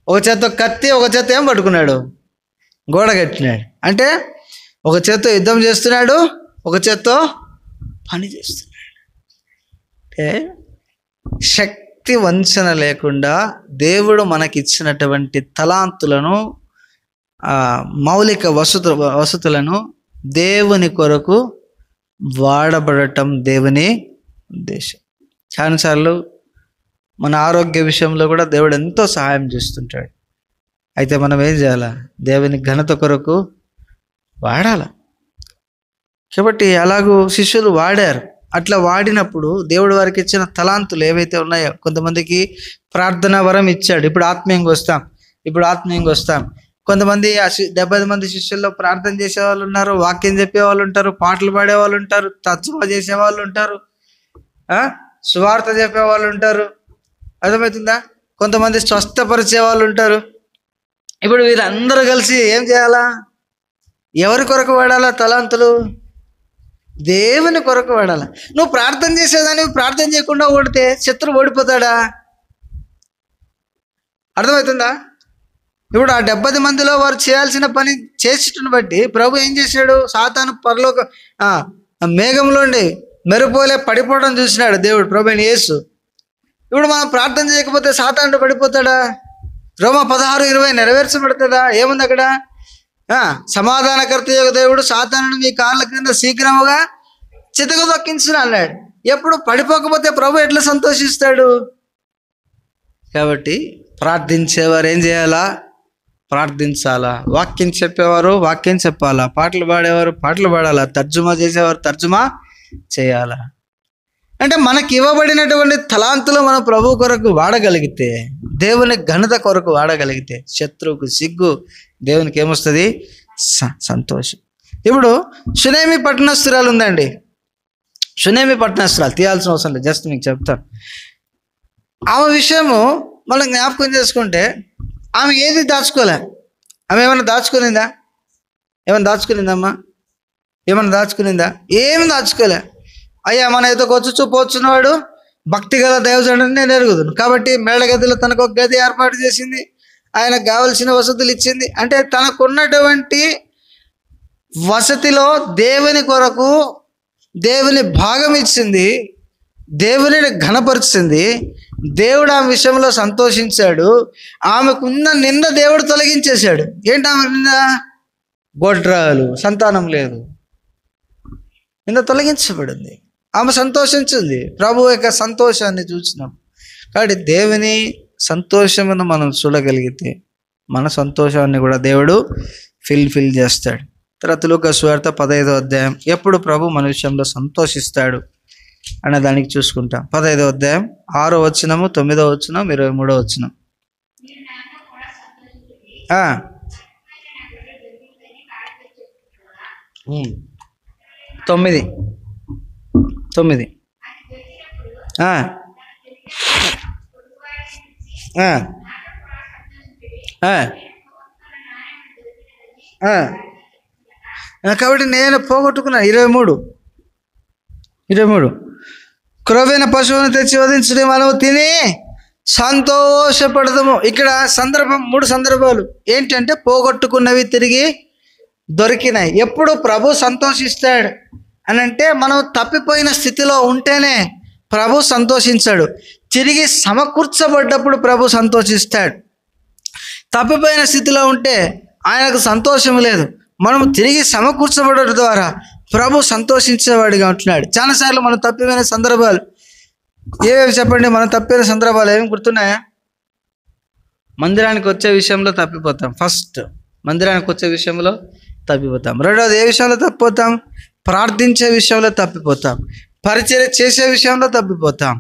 ఒక చేత్తో కత్తి, ఒక చేత్తో ఏం పట్టుకున్నాడు? గోడ కట్టినాడు. అంటే ఒక చేత్తో యుద్ధం చేస్తున్నాడు, ఒక చేత్తో పని చేస్తున్నాడు. అంటే శక్తి వంచన లేకుండా దేవుడు మనకిచ్చినటువంటి తలాంతులను, మౌలిక వసతులను దేవుని కొరకు వాడబడటం దేవుని ఉద్దేశం. చాలాసార్లు మన ఆరోగ్య విషయంలో కూడా దేవుడు ఎంతో సహాయం చేస్తుంటాడు. అయితే మనం ఏం చేయాలా? దేవుని ఘనత కొరకు వాడాల. కాబట్టి అలాగూ శిష్యులు వాడారు. అట్లా వాడినప్పుడు దేవుడు వారికి ఇచ్చిన తలాంతులు ఏవైతే ఉన్నాయో, కొంతమందికి ప్రార్థనా వరం ఇచ్చాడు. ఇప్పుడు ఆత్మీయంగా వస్తాం. కొంతమంది 70 మంది శిష్యుల్లో ప్రార్థన చేసేవాళ్ళు ఉన్నారు, వాక్యం చెప్పేవాళ్ళు ఉంటారు, పాటలు పాడేవాళ్ళు ఉంటారు, తర్జుమా చేసేవాళ్ళు ఉంటారు, సువార్త చెప్పేవాళ్ళు ఉంటారు. అర్థమవుతుందా? కొంతమంది స్వస్థపరిచే వాళ్ళు ఉంటారు. ఇప్పుడు వీరందరూ కలిసి ఏం చేయాలా? ఎవరి కొరకు వాడాలా తలాంతులు? దేవుని కొరకు వాడాలా. నువ్వు ప్రార్థన చేసేదాన్ని ప్రార్థన చేయకుండా ఓడితే శత్రువు ఓడిపోతాడా? అర్థమవుతుందా? ఇప్పుడు ఆ 70 మందిలో వారు చేయాల్సిన పని చేసేటను బట్టి ప్రభు ఏం చేశాడు? సాతాను పరలోక మేఘంలోండి మెరుపోలే పడిపోవడం చూసినాడు దేవుడు, ప్రభు అయిన యేసు. ఇప్పుడు మనం ప్రార్థన చేయకపోతే సాతాను పడిపోతాడా? రోమా 16:20 నెరవేర్చబడుతుందా? ఏముంది అక్కడ? సమాధానకర్త యొక్క దేవుడు సాతానును మీ కాళ్ళ క్రింద శీఘ్రముగా చితక దొక్కించును అన్నాడు. ఎప్పుడు పడిపోకపోతే ప్రభు ఎట్లా సంతోషిస్తాడు? కాబట్టి ప్రార్థించేవారు ఏం చేయాలా? ప్రార్థించాలా. వాక్యం చెప్పేవారు వాక్యం చెప్పాలా, పాటలు పాడేవారు పాటలు పాడాలా, తర్జుమా చేసేవారు తర్జుమా చేయాలా. అంటే మనకి ఇవ్వబడినటువంటి తలాంతులు మనం ప్రభు కొరకు వాడగలిగితే, దేవుని ఘనత కొరకు వాడగలిగితే, శత్రువుకు సిగ్గు, దేవునికి ఏమొస్తుంది? సంతోషం. ఇప్పుడు షునేమి పట్టణస్తురాలు ఉందండి. షునేమి పట్టణస్తురాలు తీయాల్సిన అవసరం లేదు, జస్ట్ మీకు చెప్తాను. ఆమె విషయము మనం జ్ఞాపకం చేసుకుంటే, ఆమె ఏది దాచుకోలే. ఆమె ఏమన్నా దాచుకునిందా? దాచుకునిందమ్మా? ఏమన్నా దాచుకునిందా? ఏమి దాచుకోలే. అయ్యా, మన ఏదో వచ్చుచూ పోచున్నవాడు భక్తి గల దైవజనుడిని నేను ఎరుగుదును కాబట్టి మేడగదిలో తనకు ఒక గది ఏర్పాటు చేసింది, ఆయనకు కావలసిన వసతులు ఇచ్చింది. అంటే తనకున్నటువంటి వసతిలో దేవుని కొరకు దేవుని భాగం ఇచ్చింది, దేవుని ఘనపరిచింది. దేవుడు ఆమె విషయంలో సంతోషించాడు. ఆమెకున్న నింద దేవుడు తొలగించేశాడు. ఏంటి ఆమె నింద? గొడ్రాలు, సంతానం లేదు, నింద తొలగించబడింది. ఆమె సంతోషించింది, ప్రభు యొక్క సంతోషాన్ని చూసినాం. కాబట్టి దేవుని సంతోషమును మనం చూడగలిగితే మన సంతోషాన్ని కూడా దేవుడు ఫిల్ చేస్తాడు. తర్వాత లూకా సువార్త 15వ అధ్యాయం, ఎప్పుడు ప్రభు మన విషయంలో సంతోషిస్తాడు అనే దానికి చూసుకుంటాం. 15వ అధ్యాయం 6వ వచనము, 9వ వచనం, 23వ వచనం. 9 కాబట్టి నేను పోగొట్టుకున్నా. 23 క్రొవ్వైన పశువును తెచ్చి వధించుడి, మనము తిని సంతోషపడదాము. ఇక్కడ సందర్భం 3 సందర్భాలు ఏంటంటే పోగొట్టుకున్నవి తిరిగి దొరికినాయి. ఎప్పుడు ప్రభు సంతోషిస్తాడు అని అంటే, మనం తప్పిపోయిన స్థితిలో ఉంటేనే ప్రభు సంతోషించాడు. తిరిగి సమకూర్చబడ్డప్పుడు ప్రభు సంతోషిస్తాడు. తప్పిపోయిన స్థితిలో ఉంటే ఆయనకు సంతోషం లేదు. మనం తిరిగి సమకూర్చబడడం ద్వారా ప్రభు సంతోషించేవాడిగా ఉంటున్నాడు. చాలాసార్లు మనం తప్పిపోయిన సందర్భాలు ఏవేవి చెప్పండి? మనం తప్పిన సందర్భాలు ఏమి గుర్తున్నాయా? మందిరానికి వచ్చే విషయంలో తప్పిపోతాం. ఫస్ట్ మందిరానికి వచ్చే విషయంలో తప్పిపోతాం. రెండవది ఏ విషయంలో తప్పిపోతాం? ప్రార్థించే విషయంలో తప్పిపోతాం, పరిచర్య చేసే విషయంలో తప్పిపోతాం,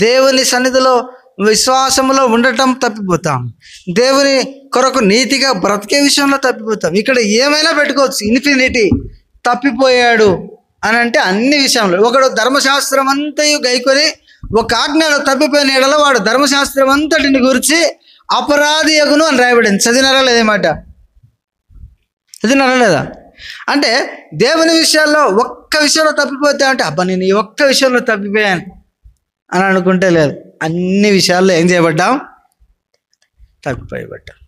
దేవుని సన్నిధిలో విశ్వాసంలో ఉండటం తప్పిపోతాం, దేవుని కొరకు నీతిగా బ్రతికే విషయంలో తప్పిపోతాం. ఇక్కడ ఏమైనా పెట్టుకోవచ్చు, ఇన్ఫినిటీ. తప్పిపోయాడు అని అంటే అన్ని విషయంలో. ఒకడు ధర్మశాస్త్రం అంతయు గైకొని ఒక ఆజ్ఞలో తప్పిపోయిన ఎడల వాడు ధర్మశాస్త్రం అంతటిని గురించి అపరాధి యగును అని రాయబడింది. చదివినారా లేదా మాట? చదివినారా లేదా? అంటే దేవుని విషయాల్లో ఒక్క విషయంలో తప్పిపోతే అంటే అబ్బా నేను ఈ ఒక్క విషయంలో తప్పిపోయాను అని అనుకుంటే లేదు, అన్ని విషయాల్లో ఏం చేయబడ్డాం? తప్పిపోయబడ్డాం.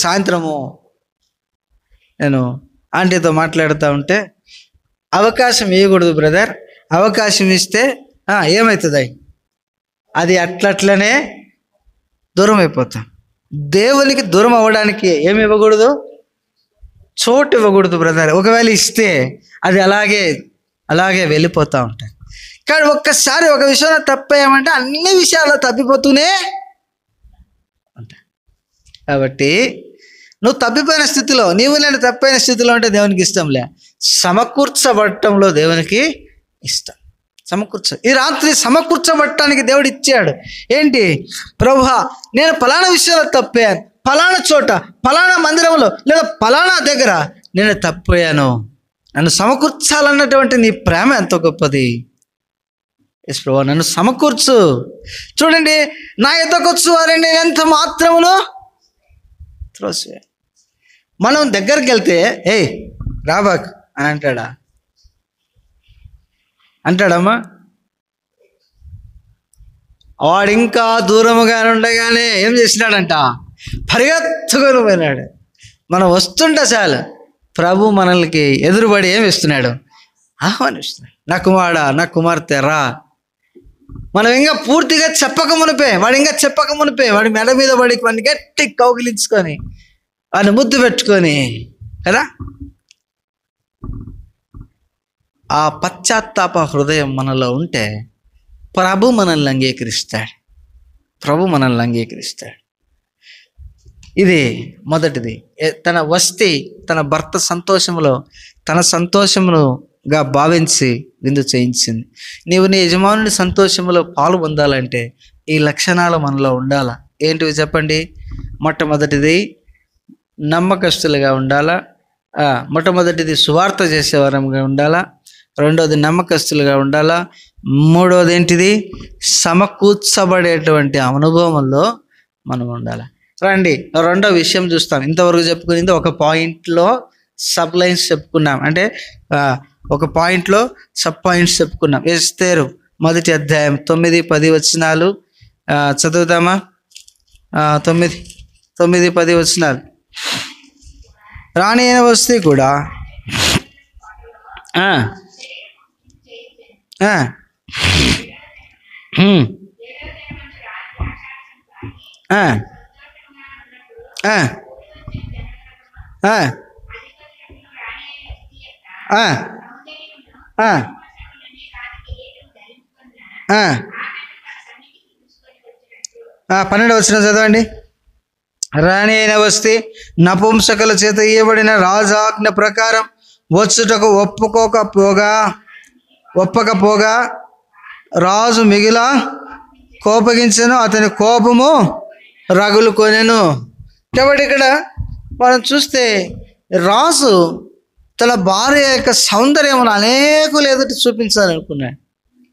సాయంత్రము నేను ఆంటీతో మాట్లాడుతూ ఉంటే, అవకాశం ఇవ్వకూడదు బ్రదర్, అవకాశం ఇస్తే ఏమవుతుంది, అది అట్లనే దూరం అయిపోతాం. దేవునికి దూరం అవ్వడానికి ఏమి ఇవ్వకూడదు? చోటు ఇవ్వకూడదు బ్రదర్. ఒకవేళ ఇస్తే అది అలాగే వెళ్ళిపోతూ ఉంటాయి. కానీ ఒక్కసారి ఒక విషయంలో తప్పేయమంటే అన్ని విషయాల్లో తప్పిపోతూనే ఉంటాయి. కాబట్టి నువ్వు తప్పిపోయిన స్థితిలో, నీవు నేను తప్పిపోయిన స్థితిలో ఉంటే దేవునికి ఇష్టంలే. సమకూర్చబడటంలో దేవునికి ఇష్టం. ఈ రాత్రి సమకూర్చబడటానికి దేవుడు ఇచ్చాడు. ఏంటి? ప్రభువా నేను ఫలానా విషయంలో తప్పాను, ఫలానా చోట, ఫలానా మందిరంలో లేదా ఫలానా దగ్గర నేను తప్పిపోయాను, నన్ను సమకూర్చాలన్నటువంటి నీ ప్రేమ ఎంతో గొప్పది. ఎస్ ప్రభువా నన్ను సమకూర్చు. చూడండి, నా ఎద్దకొచ్చు వారిని ఎంత మాత్రమును త్రోసి. మనం దగ్గరికి వెళ్తే ఏయ్ రాబాక్ అని అంటాడమ్మా? వాడు ఇంకా దూరముగా ఉండగానే ఏం చేసినాడంట? పరిగెత్తుకొని పోయినాడు. మనం వస్తుంటే చాలు ప్రభు మనల్కి ఎదురుబడి ఏమి ఇస్తున్నాడు? ఆహ్వానిస్తున్నాడు. నా కుమారుడా, నా కుమార్తె రా. మనం ఇంకా పూర్తిగా చెప్పక మునిపే, వాడి మెడ మీద పడి వాడిని గట్టి కౌగిలించుకొని వాడిని ముద్దు పెట్టుకొని కదా, ఆ పశ్చాత్తాప హృదయం మనలో ఉంటే ప్రభు మనల్ని అంగీకరిస్తాడు. ఇది మొదటిది. తన భర్త సంతోషంలో తన సంతోషముగా భావించి విందు చేయించింది. నీవు నీ యజమానుని సంతోషంలో పాలు పొందాలంటే ఈ లక్షణాలు మనలో ఉండాలా. ఏంటివి చెప్పండి? మొట్టమొదటిది నమ్మకస్తులుగా ఉండాలా. మొట్టమొదటిది సువార్త చేసేవారంగా ఉండాలా. రెండోది నమ్మకస్తులుగా ఉండాలా. మూడోది ఏంటిది? సమకూర్చబడేటువంటి అనుభవంలో మనం ఉండాలి. రండి రెండో విషయం చూస్తాం. ఇంతవరకు చెప్పుకునేది ఒక పాయింట్లో సబ్ లైన్స్ చెప్పుకున్నాం, అంటే ఒక పాయింట్లో సబ్ పాయింట్స్ చెప్పుకున్నాం. ఎస్తేరు 1వ అధ్యాయం 9-10 వచనాలు చదువుతామా? 9-10 వచనాలు. రాణి అయిన వస్తే కూడా పన్నెండు వచ్చిన చదవండి. రాణి అయిన వస్తే నపుంసకుల చేత ఇవ్వబడిన రాజాజ్ఞ ప్రకారం వచ్చుటకు ఒప్పకపోగా రాజు మిగిలా కోపగించెను, అతని కోపము రగులుకొనెను. కాబట్టి ఇక్కడ మనం చూస్తే రాజు తన భార్య యొక్క సౌందర్యమును అనేకులు ఎదుటి చూపించాలనుకున్నాడు.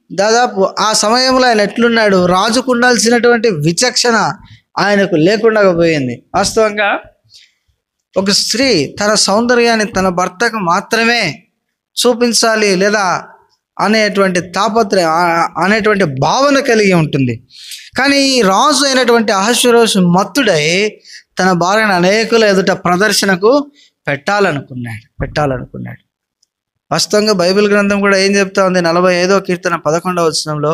దాదాపు ఆ సమయంలో ఆయన ఎట్లున్నాడు? రాజుకు ఉండాల్సినటువంటి విచక్షణ ఆయనకు లేకుండా పోయింది. వాస్తవంగా ఒక స్త్రీ తన సౌందర్యాన్ని తన భర్తకు మాత్రమే చూపించాలి లేదా అనేటువంటి తాపత్రయం, అనేటువంటి భావన కలిగి ఉంటుంది. కానీ ఈ రాజు అయినటువంటి అహష్వేరోషు మత్తుడై తన భార్యను అనేకుల ఎదుట ప్రదర్శనకు పెట్టాలనుకున్నాడు. వాస్తవంగా బైబిల్ గ్రంథం కూడా ఏం చెప్తా ఉంది? 45వ కీర్తన 11వ వచనంలో,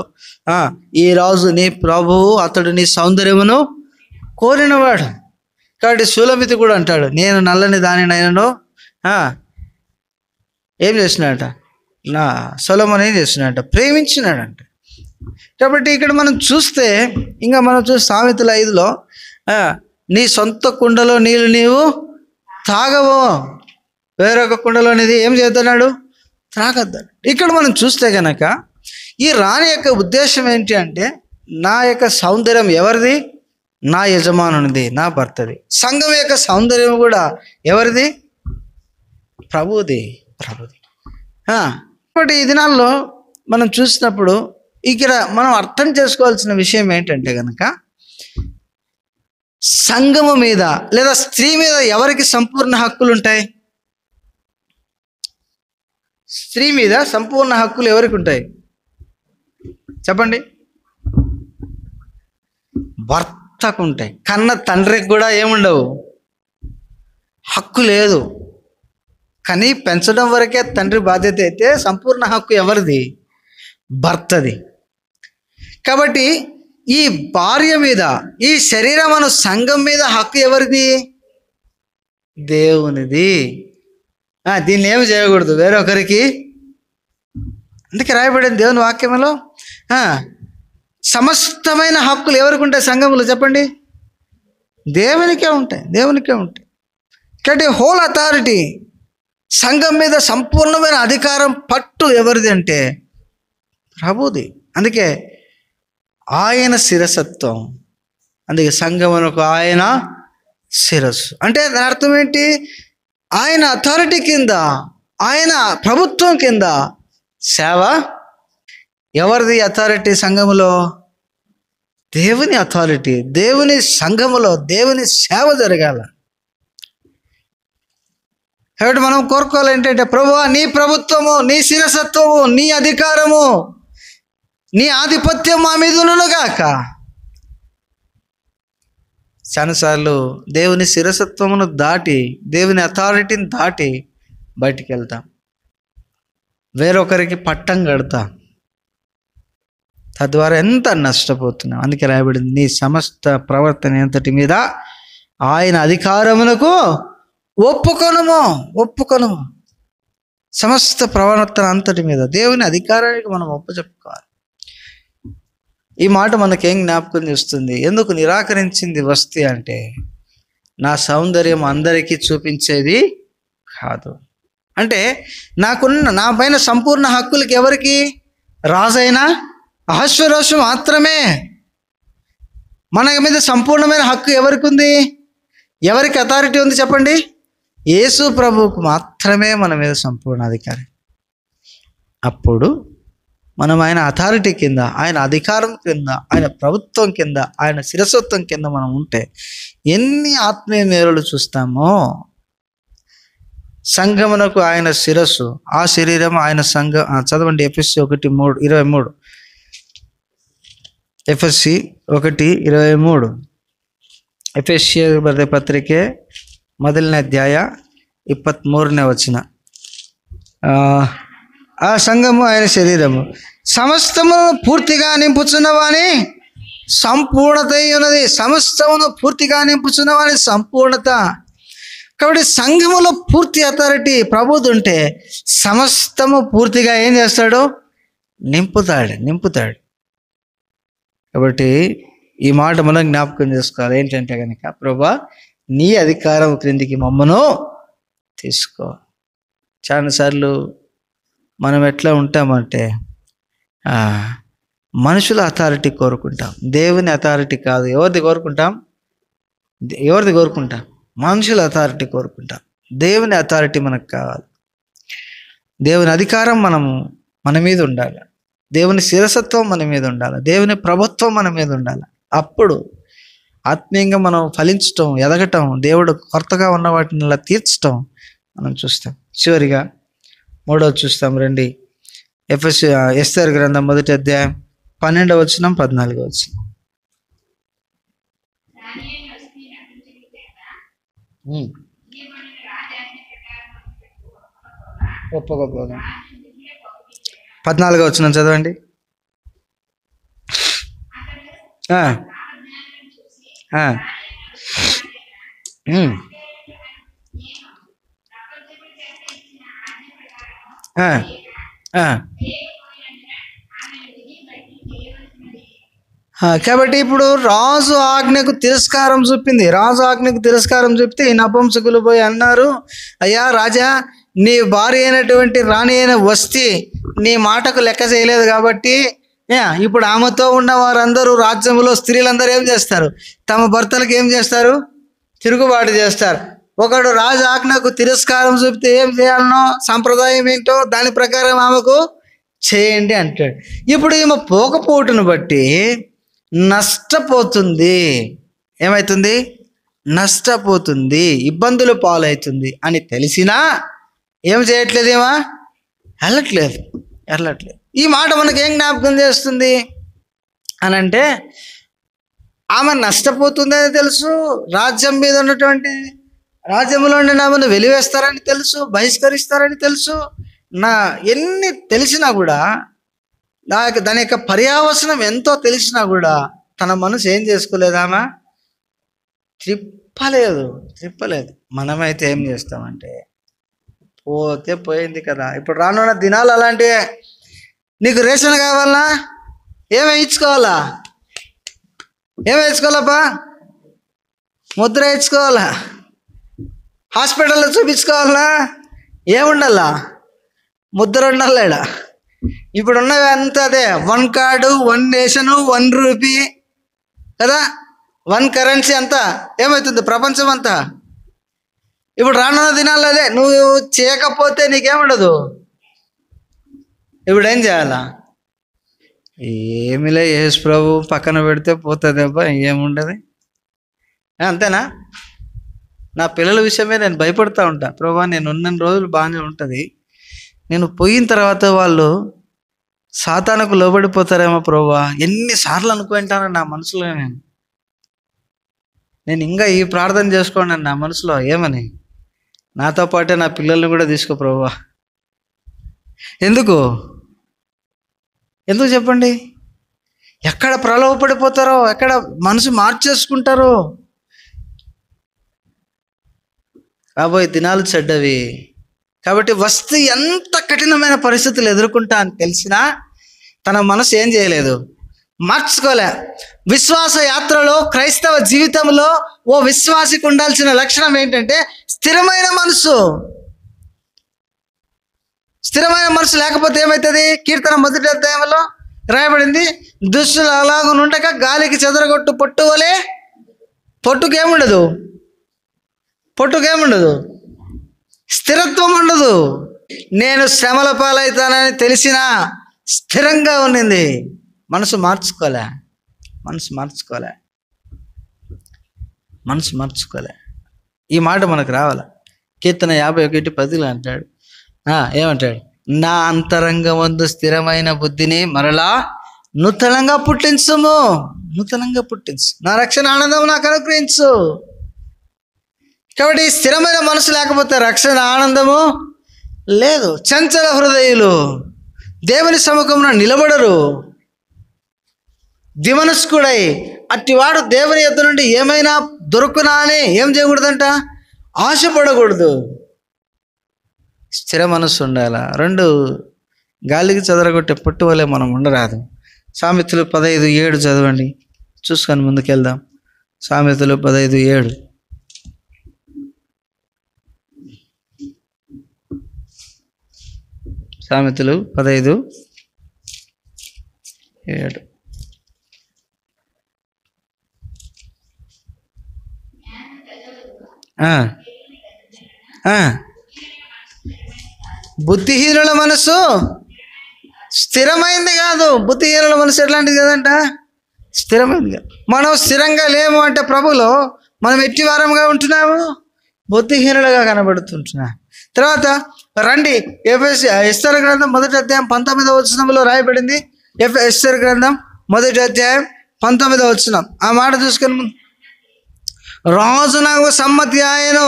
ఈ రాజు నీ ప్రభువు, అతడు నీ సౌందర్యమును కోరినవాడు. కాబట్టి షూలమితి కూడా అంటాడు, నేను నల్లని దానినైనను ఏం చేసినాడట? నా సొలొమోను ఏం చేసినాడట? ప్రేమించినాడంట. కాబట్టి ఇక్కడ మనం చూస్తే సామెతల 5లో నీ సొంత కుండలో నీళ్ళు నీవు తాగవు, వేరొక కుండలోనిది ఏం చేస్తున్నాడు, త్రాగద్దాడు. ఇక్కడ మనం చూస్తే కనుక ఈ రాణి యొక్క ఉద్దేశం ఏంటి అంటే, నా యొక్క సౌందర్యం ఎవరిది, నా యజమానునిది, నా భర్తది. సంఘం యొక్క సౌందర్యం కూడా ఎవరిది, ప్రభుది. కాబట్టి ఈ దినాల్లో మనం చూసినప్పుడు ఇక్కడ మనం అర్థం చేసుకోవాల్సిన విషయం ఏంటంటే కనుక, సంఘము మీద లేదా స్త్రీ మీద ఎవరికి సంపూర్ణ హక్కులు ఉంటాయి? స్త్రీ మీద సంపూర్ణ హక్కులు ఎవరికి ఉంటాయి చెప్పండి? భర్తకు ఉంటాయి. కన్న తండ్రికి కూడా ఏముండవు, హక్కు లేదు. కానీ పెంచడం వరకే తండ్రి బాధ్యత అయితే సంపూర్ణ హక్కు ఎవరిది, భర్తది. కాబట్టి ఈ భార్య మీద, ఈ శరీరమును సంఘం మీద హక్కు ఎవరిది, దేవునిది. దీన్ని ఏమి చేయకూడదు వేరొకరికి. అందుకే రాయబడింది దేవుని వాక్యంలో, సమస్తమైన హక్కులు ఎవరికి ఉంటాయి సంఘంలో చెప్పండి? దేవునికే ఉంటాయి, దేవునికే ఉంటాయి. కాబట్టి హోల్ అథారిటీ, సంఘం మీద సంపూర్ణమైన అధికారం పట్టు ఎవరిది అంటే ప్రభుది. అందుకే ఆయన శిరసత్వం. అందుకే సంఘమునకు ఆయన శిరస్సు. అంటే దాని అర్థం ఏంటి? ఆయన అథారిటీ కింద, ఆయన ప్రభుత్వం కింద సేవ. ఎవరిది అథారిటీ సంఘములో? దేవుని అథారిటీ. దేవుని సంఘములో దేవుని సేవ జరగాల. కాబట్టి మనం కోరుకోవాలి ఏంటంటే, ప్రభువా నీ ప్రభుత్వము, నీ శిరసత్వము, నీ అధికారము, నీ ఆధిపత్యం మా మీద ఉండునుగాక. చాలాసార్లు దేవుని శిరసత్వమును దాటి, దేవుని అథారిటీని దాటి బయటికి వెళ్తాం, వేరొకరికి పట్టం కడతాం, తద్వారా ఎంత నష్టపోతున్నాం. అందుకే రాయబడింది, నీ సమస్త ప్రవర్తన ఎంతటి మీద ఆయన అధికారమునకు ఒప్పుకొనుము. సమస్త ప్రవర్తన అంతటి మీద దేవుని అధికారానికి మనం ఒప్పుచెప్పుకోవాలి. ఈ మాట మనకేం జ్ఞాపకం చేస్తుంది? ఎందుకు నిరాకరించింది వస్తే అంటే, నా సౌందర్యం అందరికీ చూపించేది కాదు. అంటే నా పైన సంపూర్ణ హక్కులకి ఎవరికి? రాజైన అహశ్వరోషు మాత్రమే. మన మీద సంపూర్ణమైన హక్కు ఎవరికి ఉంది? ఎవరికి అథారిటీ ఉంది చెప్పండి? యేసు ప్రభువుకు మాత్రమే మన మీద సంపూర్ణ అధికారం. అప్పుడు మనం ఆయన అథారిటీ కింద, ఆయన అధికారం కింద, ఆయన ప్రభుత్వం కింద, ఆయన శిరసత్వం కింద మనం ఉంటే ఎన్ని ఆత్మీయ మేలులు చూస్తామో. సంఘమునకు ఆయన శిరస్సు, ఆ శరీరం ఆయన సంఘం. చదవండి ఎఫెసీ 1:23. ఎఫెసీ 1:23. ఎఫెసీయులకు పత్రికే 1వ అధ్యాయ 23వ వచనం. ఆ సంఘము ఆయన శరీరము, సమస్తమును పూర్తిగా నింపుచున్నవాని సంపూర్ణత ఉన్నది. సమస్తమును పూర్తిగా నింపుచున్నవాని సంపూర్ణత. కాబట్టి సంఘములో పూర్తి అథారిటీ ప్రభుది ఉంటే సమస్తము పూర్తిగా ఏం చేస్తాడు? నింపుతాడు. కాబట్టి ఈ మాట మనం జ్ఞాపకం చేసుకోవాలి. ఏంటంటే కనుక, ప్రభువా నీ అధికారం క్రిందికి మమ్మను తీసుకో. చాలాసార్లు మనం ఎట్లా ఉంటామంటే, మనుషుల అథారిటీ కోరుకుంటాం, దేవుని అథారిటీ కాదు. ఎవరిది కోరుకుంటాం? మనుషుల అథారిటీ కోరుకుంటాం. దేవుని అథారిటీ మనకు కావాలి. దేవుని అధికారం మన మీద ఉండాలి. దేవుని శిరసత్వం మన మీద ఉండాలి. దేవుని ప్రభుత్వం మన మీద ఉండాలి. అప్పుడు ఆత్మీయంగా మనం ఫలించటం, ఎదగటం, దేవుడు కొత్తగా ఉన్న వాటిని ఇలా తీర్చటం మనం చూస్తాం. చివరిగా 3వది చూస్తాం రండి. ఎస్తేరు గ్రంథం 1వ అధ్యాయం 12వ వచనం 14వ వచనం. ఒప్పుకోపోగా 14వ వచనం చదవండి. కాబట్టి ఇప్పుడు రాజు ఆజ్ఞకు తిరస్కారం చూపింది. రాజు ఆజ్ఞకు తిరస్కారం చూపితే ఈ నపుంసకులు పోయి అన్నారు, అయ్యా రాజా, నీ భార్య అయినటువంటి రాణి అయిన వస్తీ నీ మాటకు లెక్క చేయలేదు కాబట్టి ఇప్పుడు ఆమెతో ఉన్న వారందరూ రాజ్యంలో స్త్రీలందరూ ఏం చేస్తారు? తమ భర్తలకు ఏం చేస్తారు? తిరుగుబాటు చేస్తారు. ఒకడు రాజు ఆజ్ఞకు తిరస్కారం చూపితే ఏం చేయాలనో, సంప్రదాయం ఏంటో దాని ప్రకారం ఆమెకు చేయండి అంటాడు. ఇప్పుడు ఈమె పోకపోటును బట్టి నష్టపోతుంది. ఏమవుతుంది? నష్టపోతుంది, ఇబ్బందులు పాలవుతుంది అని తెలిసినా ఏం చేయట్లేదు, ఏమా వెళ్ళట్లేదు. ఈ మాట మనకి ఏం జ్ఞాపకం చేస్తుంది అని అంటే, ఆమె నష్టపోతుందని తెలుసు, రాజ్యం మీద ఉన్నటువంటి రాజ్యంలో ఉండి ఆమెను వెలివేస్తారని తెలుసు, బహిష్కరిస్తారని తెలుసు. ఎన్ని తెలిసినా కూడా, దాని యొక్క పర్యావసనం ఎంతో తెలిసినా కూడా తన మనసు ఏం చేసుకోలేదు, ఆమె త్రిప్పలేదు. మనమైతే ఏం చేస్తామంటే, పోతే పోయింది కదా. ఇప్పుడు రానున్న దినాలు అలాంటివే. నీకు రేషన్ కావాలన్నా ఏం వేయించుకోవాలప్పా? ముద్ర వేయించుకోవాలా? హాస్పిటల్లో చూపించుకోవాలా? ఏముండాలా? ముద్ర ఉండాలేడా? ఇప్పుడు ఉన్నవి అంతా అదే, 1 కార్డు, 1 నేషను, 1 రూపీ కదా, 1 కరెన్సీ అంతా ఏమవుతుంది ప్రపంచం అంతా. ఇప్పుడు రానున్న దినాల్లో అదే. నువ్వు చేయకపోతే నీకేముండదు. ఇప్పుడు ఏం చేయాలా? ఏమిలే, యేసు ప్రభు పక్కన పెడితే పోతుంది అబ్బా, ఏముండదు. అంతేనా? నా పిల్లల విషయమే నేను భయపడుతూ ఉంటా. ప్రభా, నేను ఉన్న రోజులు బాగానే ఉంటుంది, నేను పోయిన తర్వాత వాళ్ళు సాతానుకు లోబడిపోతారేమో ప్రభా. ఎన్నిసార్లు అనుకుంటాను నా మనసులో. నేను ఇంకా ఈ ప్రార్థన చేసుకోండి నా మనసులో. ఏమని? నాతో పాటే నా పిల్లల్ని కూడా తీసుకో ప్రభా. ఎందుకు చెప్పండి? ఎక్కడ ప్రలోభపడిపోతారో, ఎక్కడ మనసు మార్చేసుకుంటారో. రాబోయే దినాలు చెడ్డవి. కాబట్టి వస్తు ఎంత కఠినమైన పరిస్థితులు ఎదుర్కొంటా అని తెలిసినా తన మనసు ఏం చేయలేదు, మార్చుకోలే. విశ్వాస యాత్రలో, క్రైస్తవ జీవితంలో ఓ విశ్వాసికి ఉండాల్సిన లక్షణం ఏంటంటే స్థిరమైన మనసు. స్థిరమైన మనసు లేకపోతే ఏమవుతుంది? కీర్తన 1వ అధ్యాయంలో రాయబడింది, దుష్టులు అలాగునుండక గాలికి చెదరగొట్టు పొట్టు వలె. పొట్టుకేముండదు, స్థిరత్వం ఉండదు. నేను శ్రమల పాలవుతానని తెలిసినా స్థిరంగా ఉన్నింది. మనసు మార్చుకోలే. ఈ మాట మనకు రావాలా? కీర్తన 51:10 అంటాడు, ఏమంటాడు? నా అంతరంగమందు స్థిరమైన బుద్ధిని మరలా నూతనంగా పుట్టించు, నా రక్షణ ఆనందం నాకు అనుగ్రహించు. కాబట్టి స్థిరమైన మనసు లేకపోతే రక్షణ ఆనందము లేదు. చంచల హృదయులు దేవుని సముఖంలో నిలబడరు. ద్విమనస్కుడై అట్టివాడు దేవుని యొద్ద నుండి ఏమైనా దొరుకునా అని ఏం చేయకూడదంట? ఆశపడకూడదు. స్థిర మనస్సు ఉండాల. 2 గాలికి చెదరగొట్టే పొట్టు వలె మనం ఉండరాదు. సామెతలు 15:7 చదవండి, చూసుకొని ముందుకెళ్దాం. సామెతలు 15:7. సామెతలు 15:7. బుద్ధిహీనుల మనసు స్థిరమైంది కాదు. బుద్ధిహీనుల మనసు ఎట్లాంటిది కదంట? స్థిరమైంది కాదు. మనం స్థిరంగా లేము అంటే ప్రభులో మనం ఎట్టి వారంగా ఉంటున్నాము, బుద్ధిహీనులుగా కనబడుతుంటున్నాం. తర్వాత రండి, ఎస్తేరు గ్రంథం 1వ అధ్యాయం 19వ వచనంలో రాయబడింది. ఎస్తేరు గ్రంథం 1వ అధ్యాయం 19వ వచనం. ఆ మాట చూసుకొని, రాజు నాకు సమ్మతి ఆయను,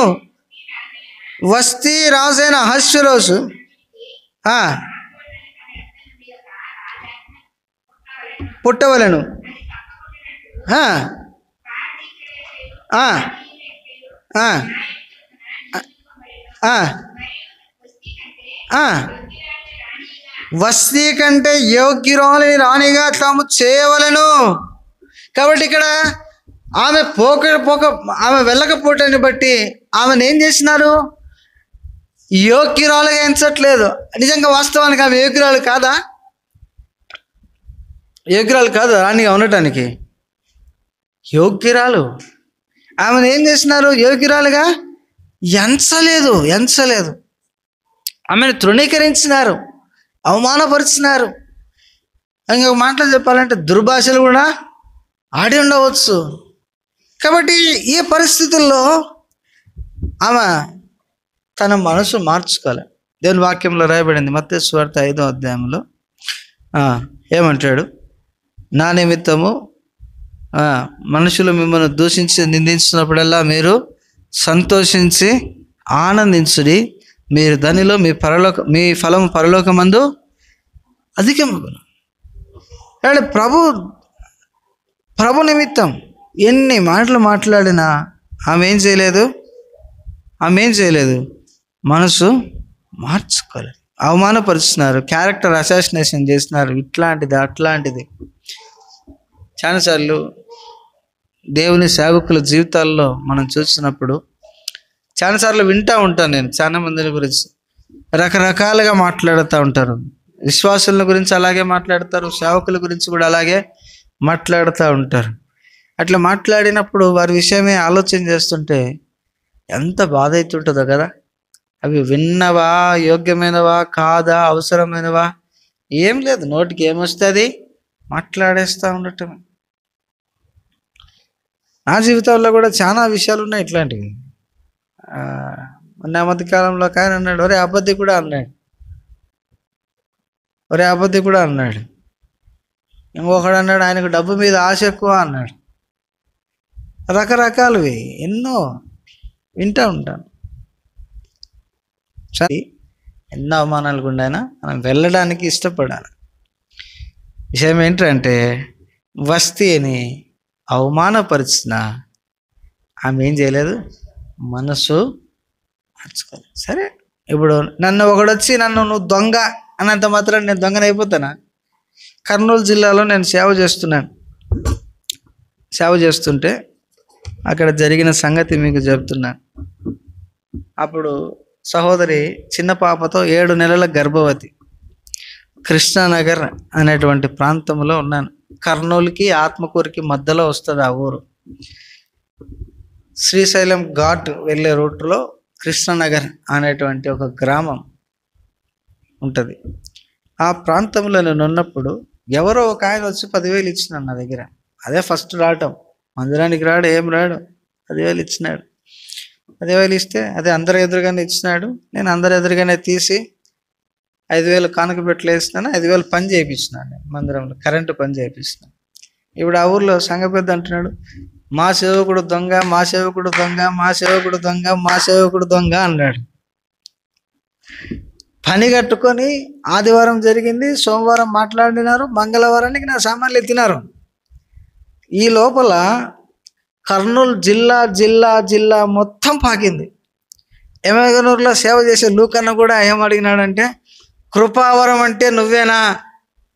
వస్తీ రాజైన అహష్వేరోషు పుట్టవలెను. వస్తీ కంటే యోగ్యురాలిని రాణిగా తాము చేయవలెను. కాబట్టి ఇక్కడ ఆమె ఆమె వెళ్ళకపోవటాన్ని బట్టి ఆమెను ఏం చేసినారు? యోగ్యురాలుగా ఎంచట్లేదు. నిజంగా వాస్తవానికి ఆమె యోగ్యురాలు కాదా? యోగ్యురాలు కాదు రాణిగా ఉండటానికి. యోగ్యురాలు. ఆమెను ఏం చేసినారు? యోగ్యురాలుగా ఎంచలేదు. ఆమెను తృణీకరించినారు, అవమానపరిచినారు. ఇంకొక మాటలు చెప్పాలంటే దుర్భాషలు కూడా ఆడి ఉండవచ్చు. కాబట్టి ఈ పరిస్థితుల్లో ఆమె తన మనసు మార్చుకోవాలి. దేవుని వాక్యంలో రాయబడింది మత్తయి సువార్త 5వ అధ్యాయంలో ఏమంటాడు? నా నిమిత్తము మనుషులు మిమ్మల్ని దూషించి నిందించినప్పుడల్లా మీరు సంతోషించి ఆనందించుడి, మీరు దానిలో మీ ఫలము పరలోకమందు అధికమగును. ప్రభు నిమిత్తం ఎన్ని మాటలు మాట్లాడినా ఆమె ఏం చేయలేదు, మనసు మార్చుకోలేదు. అవమానపరుస్తున్నారు, క్యారెక్టర్ అసాసినేషన్ చేస్తున్నారు, ఇట్లాంటిది అట్లాంటిది. చాలాసార్లు దేవుని సేవకుల జీవితాల్లో మనం చూసినప్పుడు చాలాసార్లు వింటూ ఉంటాను నేను. చాలా మందిని గురించి రకరకాలుగా మాట్లాడుతూ ఉంటారు. విశ్వాసుల గురించి అలాగే మాట్లాడతారు, సేవకుల గురించి కూడా అలాగే మాట్లాడుతూ ఉంటారు. అట్లా మాట్లాడినప్పుడు వారి విషయమే ఆలోచన చేస్తుంటే ఎంత బాధ అవుతుంటుందో కదా. అవి విన్నవా, యోగ్యమైనవా, కాదా, అవసరమైనవా, ఏం లేదు, నోటికి ఏమొస్తుంది మాట్లాడేస్తూ ఉండటమే. నా జీవితంలో కూడా చాలా విషయాలు ఉన్నాయి ఇట్లాంటివి. మొన్న మధ్యకాలంలో ఒక ఆయన అన్నాడు, ఒరే అబద్ధి కూడా అన్నాడు. ఇంకొకడు అన్నాడు, ఆయనకు డబ్బు మీద ఆశ ఎక్కువ అన్నాడు. రకరకాలువి ఎన్నో వింటూ ఉంటాను. సరే, ఎన్నో అవమానాలు గుండైనా మనం వెళ్ళడానికి ఇష్టపడాలి. విషయం ఏంటంటే వస్తీని అవమానపరిచిన ఆమె ఏం చేయలేదు, మనసు మార్చుకోలేదు. సరే, ఇప్పుడు నన్ను ఒకడొచ్చి నువ్వు దొంగ అన్నంత మాత్రం నేను దొంగని అయిపోతానా? కర్నూలు జిల్లాలో నేను సేవ చేస్తుంటే అక్కడ జరిగిన సంగతి మీకు చెప్తున్నాను. అప్పుడు సహోదరి చిన్న పాపతో 7 నెలల గర్భవతి. కృష్ణానగర్ అనేటువంటి ప్రాంతంలో ఉన్నాను. కర్నూలుకి ఆత్మకూరుకి మధ్యలో వస్తుంది ఆ ఊరు. శ్రీశైలం ఘాట్ వెళ్ళే రూట్లో కృష్ణానగర్ అనేటువంటి ఒక గ్రామం ఉంటుంది. ఆ ప్రాంతంలో నేను ఉన్నప్పుడు ఎవరో ఒక ఆయన వచ్చి 10,000 ఇచ్చినాడు నా దగ్గర. అదే ఫస్ట్ రావటం, మందిరానికి రాడు, ఏం రాడు, 10,000 ఇచ్చినాడు. 10,000 ఇస్తే అదే అందరి ఎదురుగానే ఇచ్చినాడు. నేను అందరి ఎదురుగానే తీసి 5,000 కానుక పెట్టలు వేసినాను. 5,000 పని చేయించినాను నేను మందిరంలో, కరెంటు పని చేయించినాను. ఇప్పుడు ఆ ఊర్లో సంఘ పెద్ద అంటున్నాడు, మా సేవకుడు దొంగ, మా సేవకుడు దొంగ, మా సేవకుడు దొంగ, మా సేవకుడు దొంగ అన్నాడు. పని కట్టుకొని ఆదివారం జరిగింది, సోమవారం మాట్లాడినారు, మంగళవారానికి నా సామాన్లు ఎత్తినారు. ఈ లోపల కర్నూలు జిల్లా మొత్తం పాకింది. ఎమ్మెగనూరులో సేవ చేసే లూకన్న కూడా ఏమడిగినాడంటే, కృపావరం అంటే నువ్వేనా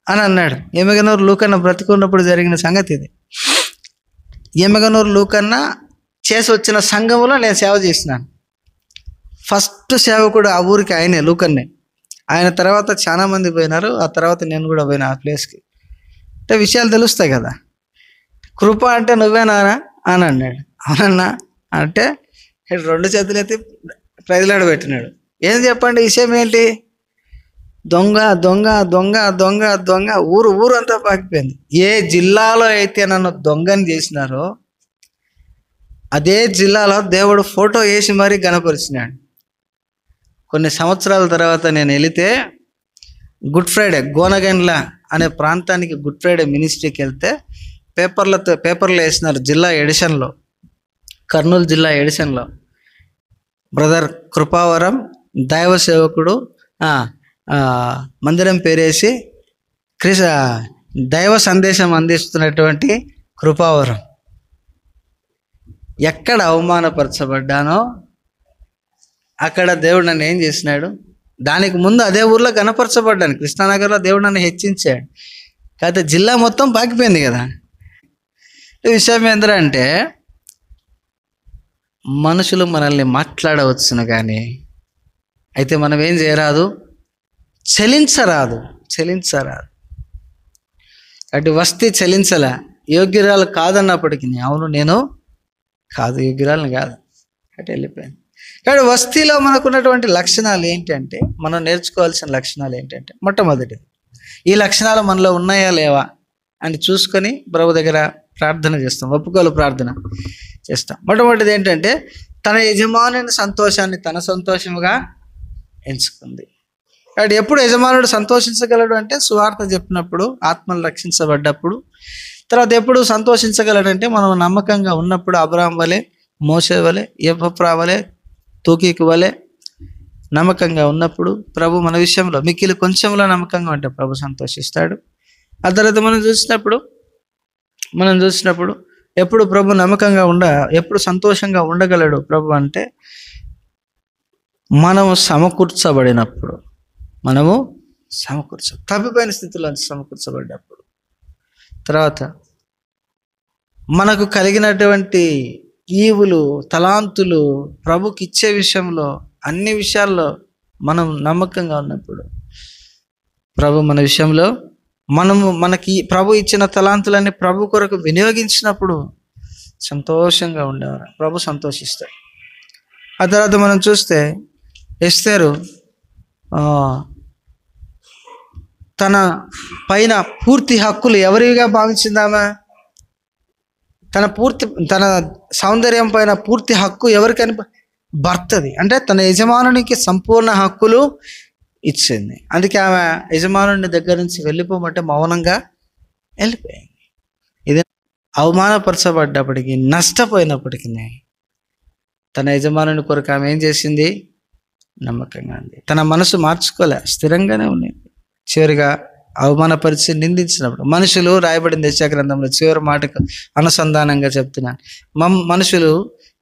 అని అన్నాడు. ఎమ్మెగనూరు లూకన్న బ్రతికున్నప్పుడు జరిగిన సంగతి ఇది. ఎమ్మెగనూరు లూకన్న చేసి వచ్చిన సంఘంలో నేను సేవ చేసినాను. ఫస్ట్ సేవకుడు ఆ ఊరికి ఆయనే, లూకన్నే. ఆయన తర్వాత చాలా మంది పోయినారు. ఆ తర్వాత నేను కూడా పోయినా ఆ ప్లేస్కి. అంటే విషయాలు తెలుస్తాయి కదా. కృప అంటే నువ్వేనా అని అన్నాడు. అవునన్నా అంటే 2 చేతులు ఎత్తి ప్రైజ్లాడ పెట్టినాడు. ఏం చెప్పండి, విషయం ఏంటి? దొంగ దొంగ దొంగ దొంగ దొంగ ఊరు అంతా పాకిపోయింది. ఏ జిల్లాలో అయితే నన్ను దొంగని చేసినారో అదే జిల్లాలో దేవుడు ఫోటో వేసి మరీ గణపరిచినాడు. కొన్ని సంవత్సరాల తర్వాత నేను వెళితే గుడ్ ఫ్రైడే గోనగండ్ల అనే ప్రాంతానికి గుడ్ ఫ్రైడే మినిస్ట్రీకి వెళ్తే పేపర్లో వేసినారు. జిల్లా ఎడిషన్లో, కర్నూలు జిల్లా ఎడిషన్లో బ్రదర్ కృపావరం దైవ సేవకుడు మందిరం పేరేసి దైవ సందేశం అందిస్తున్నటువంటి కృపావరం. ఎక్కడ అవమానపరచబడ్డానో అక్కడ దేవుడు నన్ను ఏం చేసినాడు, దానికి ముందు అదే ఊర్లో గణపరచబడ్డాను. కృష్ణానగర్లో దేవుడు నన్ను హెచ్చించాడు. కాకపోతే జిల్లా మొత్తం పాకిపోయింది కదా. ఈ విషయం ఏంటంటే మనుషులు మనల్ని మాట్లాడవచ్చును కానీ అయితే మనం ఏం చేయరాదు, చలించరాదు. అటు వస్తీ చలించలే, యోగ్యురాలు కాదన్నప్పటికీ అవును నేను కాదు, యోగ్యురాలను కాదు, అటు వెళ్ళిపోయింది. కాబట్టి వస్తీలో మనకున్నటువంటి లక్షణాలు ఏంటంటే, మనం నేర్చుకోవాల్సిన లక్షణాలు ఏంటంటే, మొట్టమొదటిది ఈ లక్షణాలు మనలో ఉన్నాయా లేవా అని చూసుకొని ప్రభు దగ్గర ప్రార్థన చేస్తాం, ఒప్పుకోలు ప్రార్థన చేస్తాం. మొట్టమొదటిది ఏంటంటే, తన యజమానుని సంతోషాన్ని తన సంతోషముగా ఎంచుకుంది. కాబట్టి ఎప్పుడు యజమానుడు సంతోషించగలడు అంటే సువార్త చెప్పినప్పుడు, ఆత్మలు రక్షించబడ్డప్పుడు. తర్వాత ఎప్పుడు సంతోషించగలడంటే మనం నమ్మకంగా ఉన్నప్పుడు, అబ్రాహాం వలె, మోషే వలె, ఎఫ్రా వలె, తూకీకు వలె నమ్మకంగా ఉన్నప్పుడు ప్రభు మన విషయంలో మిక్కిలి కొంచెంలో నమ్మకంగా ఉంటే ప్రభు సంతోషిస్తాడు. ఆ తర్వాత మనం చూసినప్పుడు ఎప్పుడు ప్రభు నమ్మకంగా ఎప్పుడు సంతోషంగా ఉండగలడు ప్రభు అంటే, మనము సమకూర్చబడినప్పుడు, తప్పిపోయిన స్థితిలో సమకూర్చబడ్డప్పుడు. తర్వాత మనకు కలిగినటువంటి ఈవులు, తలాంతులు ప్రభుకి ఇచ్చే విషయంలో, అన్ని విషయాల్లో మనం నమ్మకంగా ఉన్నప్పుడు, ప్రభు మన విషయంలో మనకి ప్రభు ఇచ్చిన తలాంతులన్నీ ప్రభు కొరకు వినియోగించినప్పుడు సంతోషంగా ఉండేవారు, ప్రభు సంతోషిస్తాడు. ఆ తర్వాత మనం చూస్తే ఎస్తేరు తన పైన పూర్తి హక్కులు ఎవరివిగా భావించిందామా? తన సౌందర్యం పైన పూర్తి హక్కు ఎవరికని? భర్తది. అంటే తన యజమానునికి సంపూర్ణ హక్కులు ఇచ్చింది. అందుకే ఆమె యజమానుని దగ్గర నుంచి వెళ్ళిపోమంటే మౌనంగా వెళ్ళిపోయింది. ఇది అవమానపరచబడ్డప్పటికీ, నష్టపోయినప్పటికీ తన యజమానుని కొరకు ఆమె ఏం చేసింది? నమ్మకంగా ఉంది. తన మనసు మార్చుకోలే, స్థిరంగానే ఉండేది. చివరిగా అవమానపరిచి నిందించినప్పుడు, మనుషులు రాయబడింది యెషయా గ్రంథంలో చివరి మాటకు అనుసంధానంగా చెప్తున్నాను, మనుషులు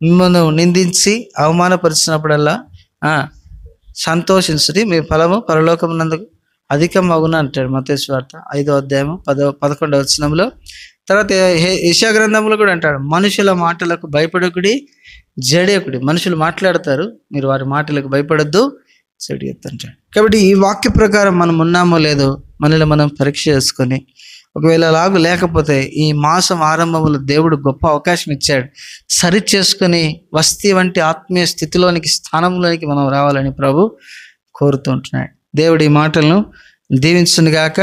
మిమ్మల్ని నిందించి అవమానపరిచినప్పుడల్లా సంతోషించుడి, మీ ఫలము పరలోకమునందు అధికం అగున అంటాడు మత్తయి సువార్త 5వ అధ్యాయము 11వ వచనంలో. తర్వాత యెషయా గ్రంథంలో కూడా అంటాడు, మనుషుల మాటలకు భయపడకుడి, జడియకుడి. మనుషులు మాట్లాడతారు, మీరు వారి మాటలకు భయపడద్దు, చెడియొద్దు అంటాడు. కాబట్టి ఈ వాక్య ప్రకారం మనం ఉన్నామో లేదో మనల్ని మనం పరీక్ష చేసుకొని, ఒకవేళ అలాగూ లేకపోతే ఈ మాసం ఆరంభంలో దేవుడు గొప్ప అవకాశం ఇచ్చాడు, సరి చేసుకొని వస్తీ వంటి ఆత్మీయ స్థితిలోనికి, స్థానంలోనికి మనం రావాలని ప్రభు కోరుతూ ఉంటున్నాడు. దేవుడి ఈ మాటలను దీవించును గాక.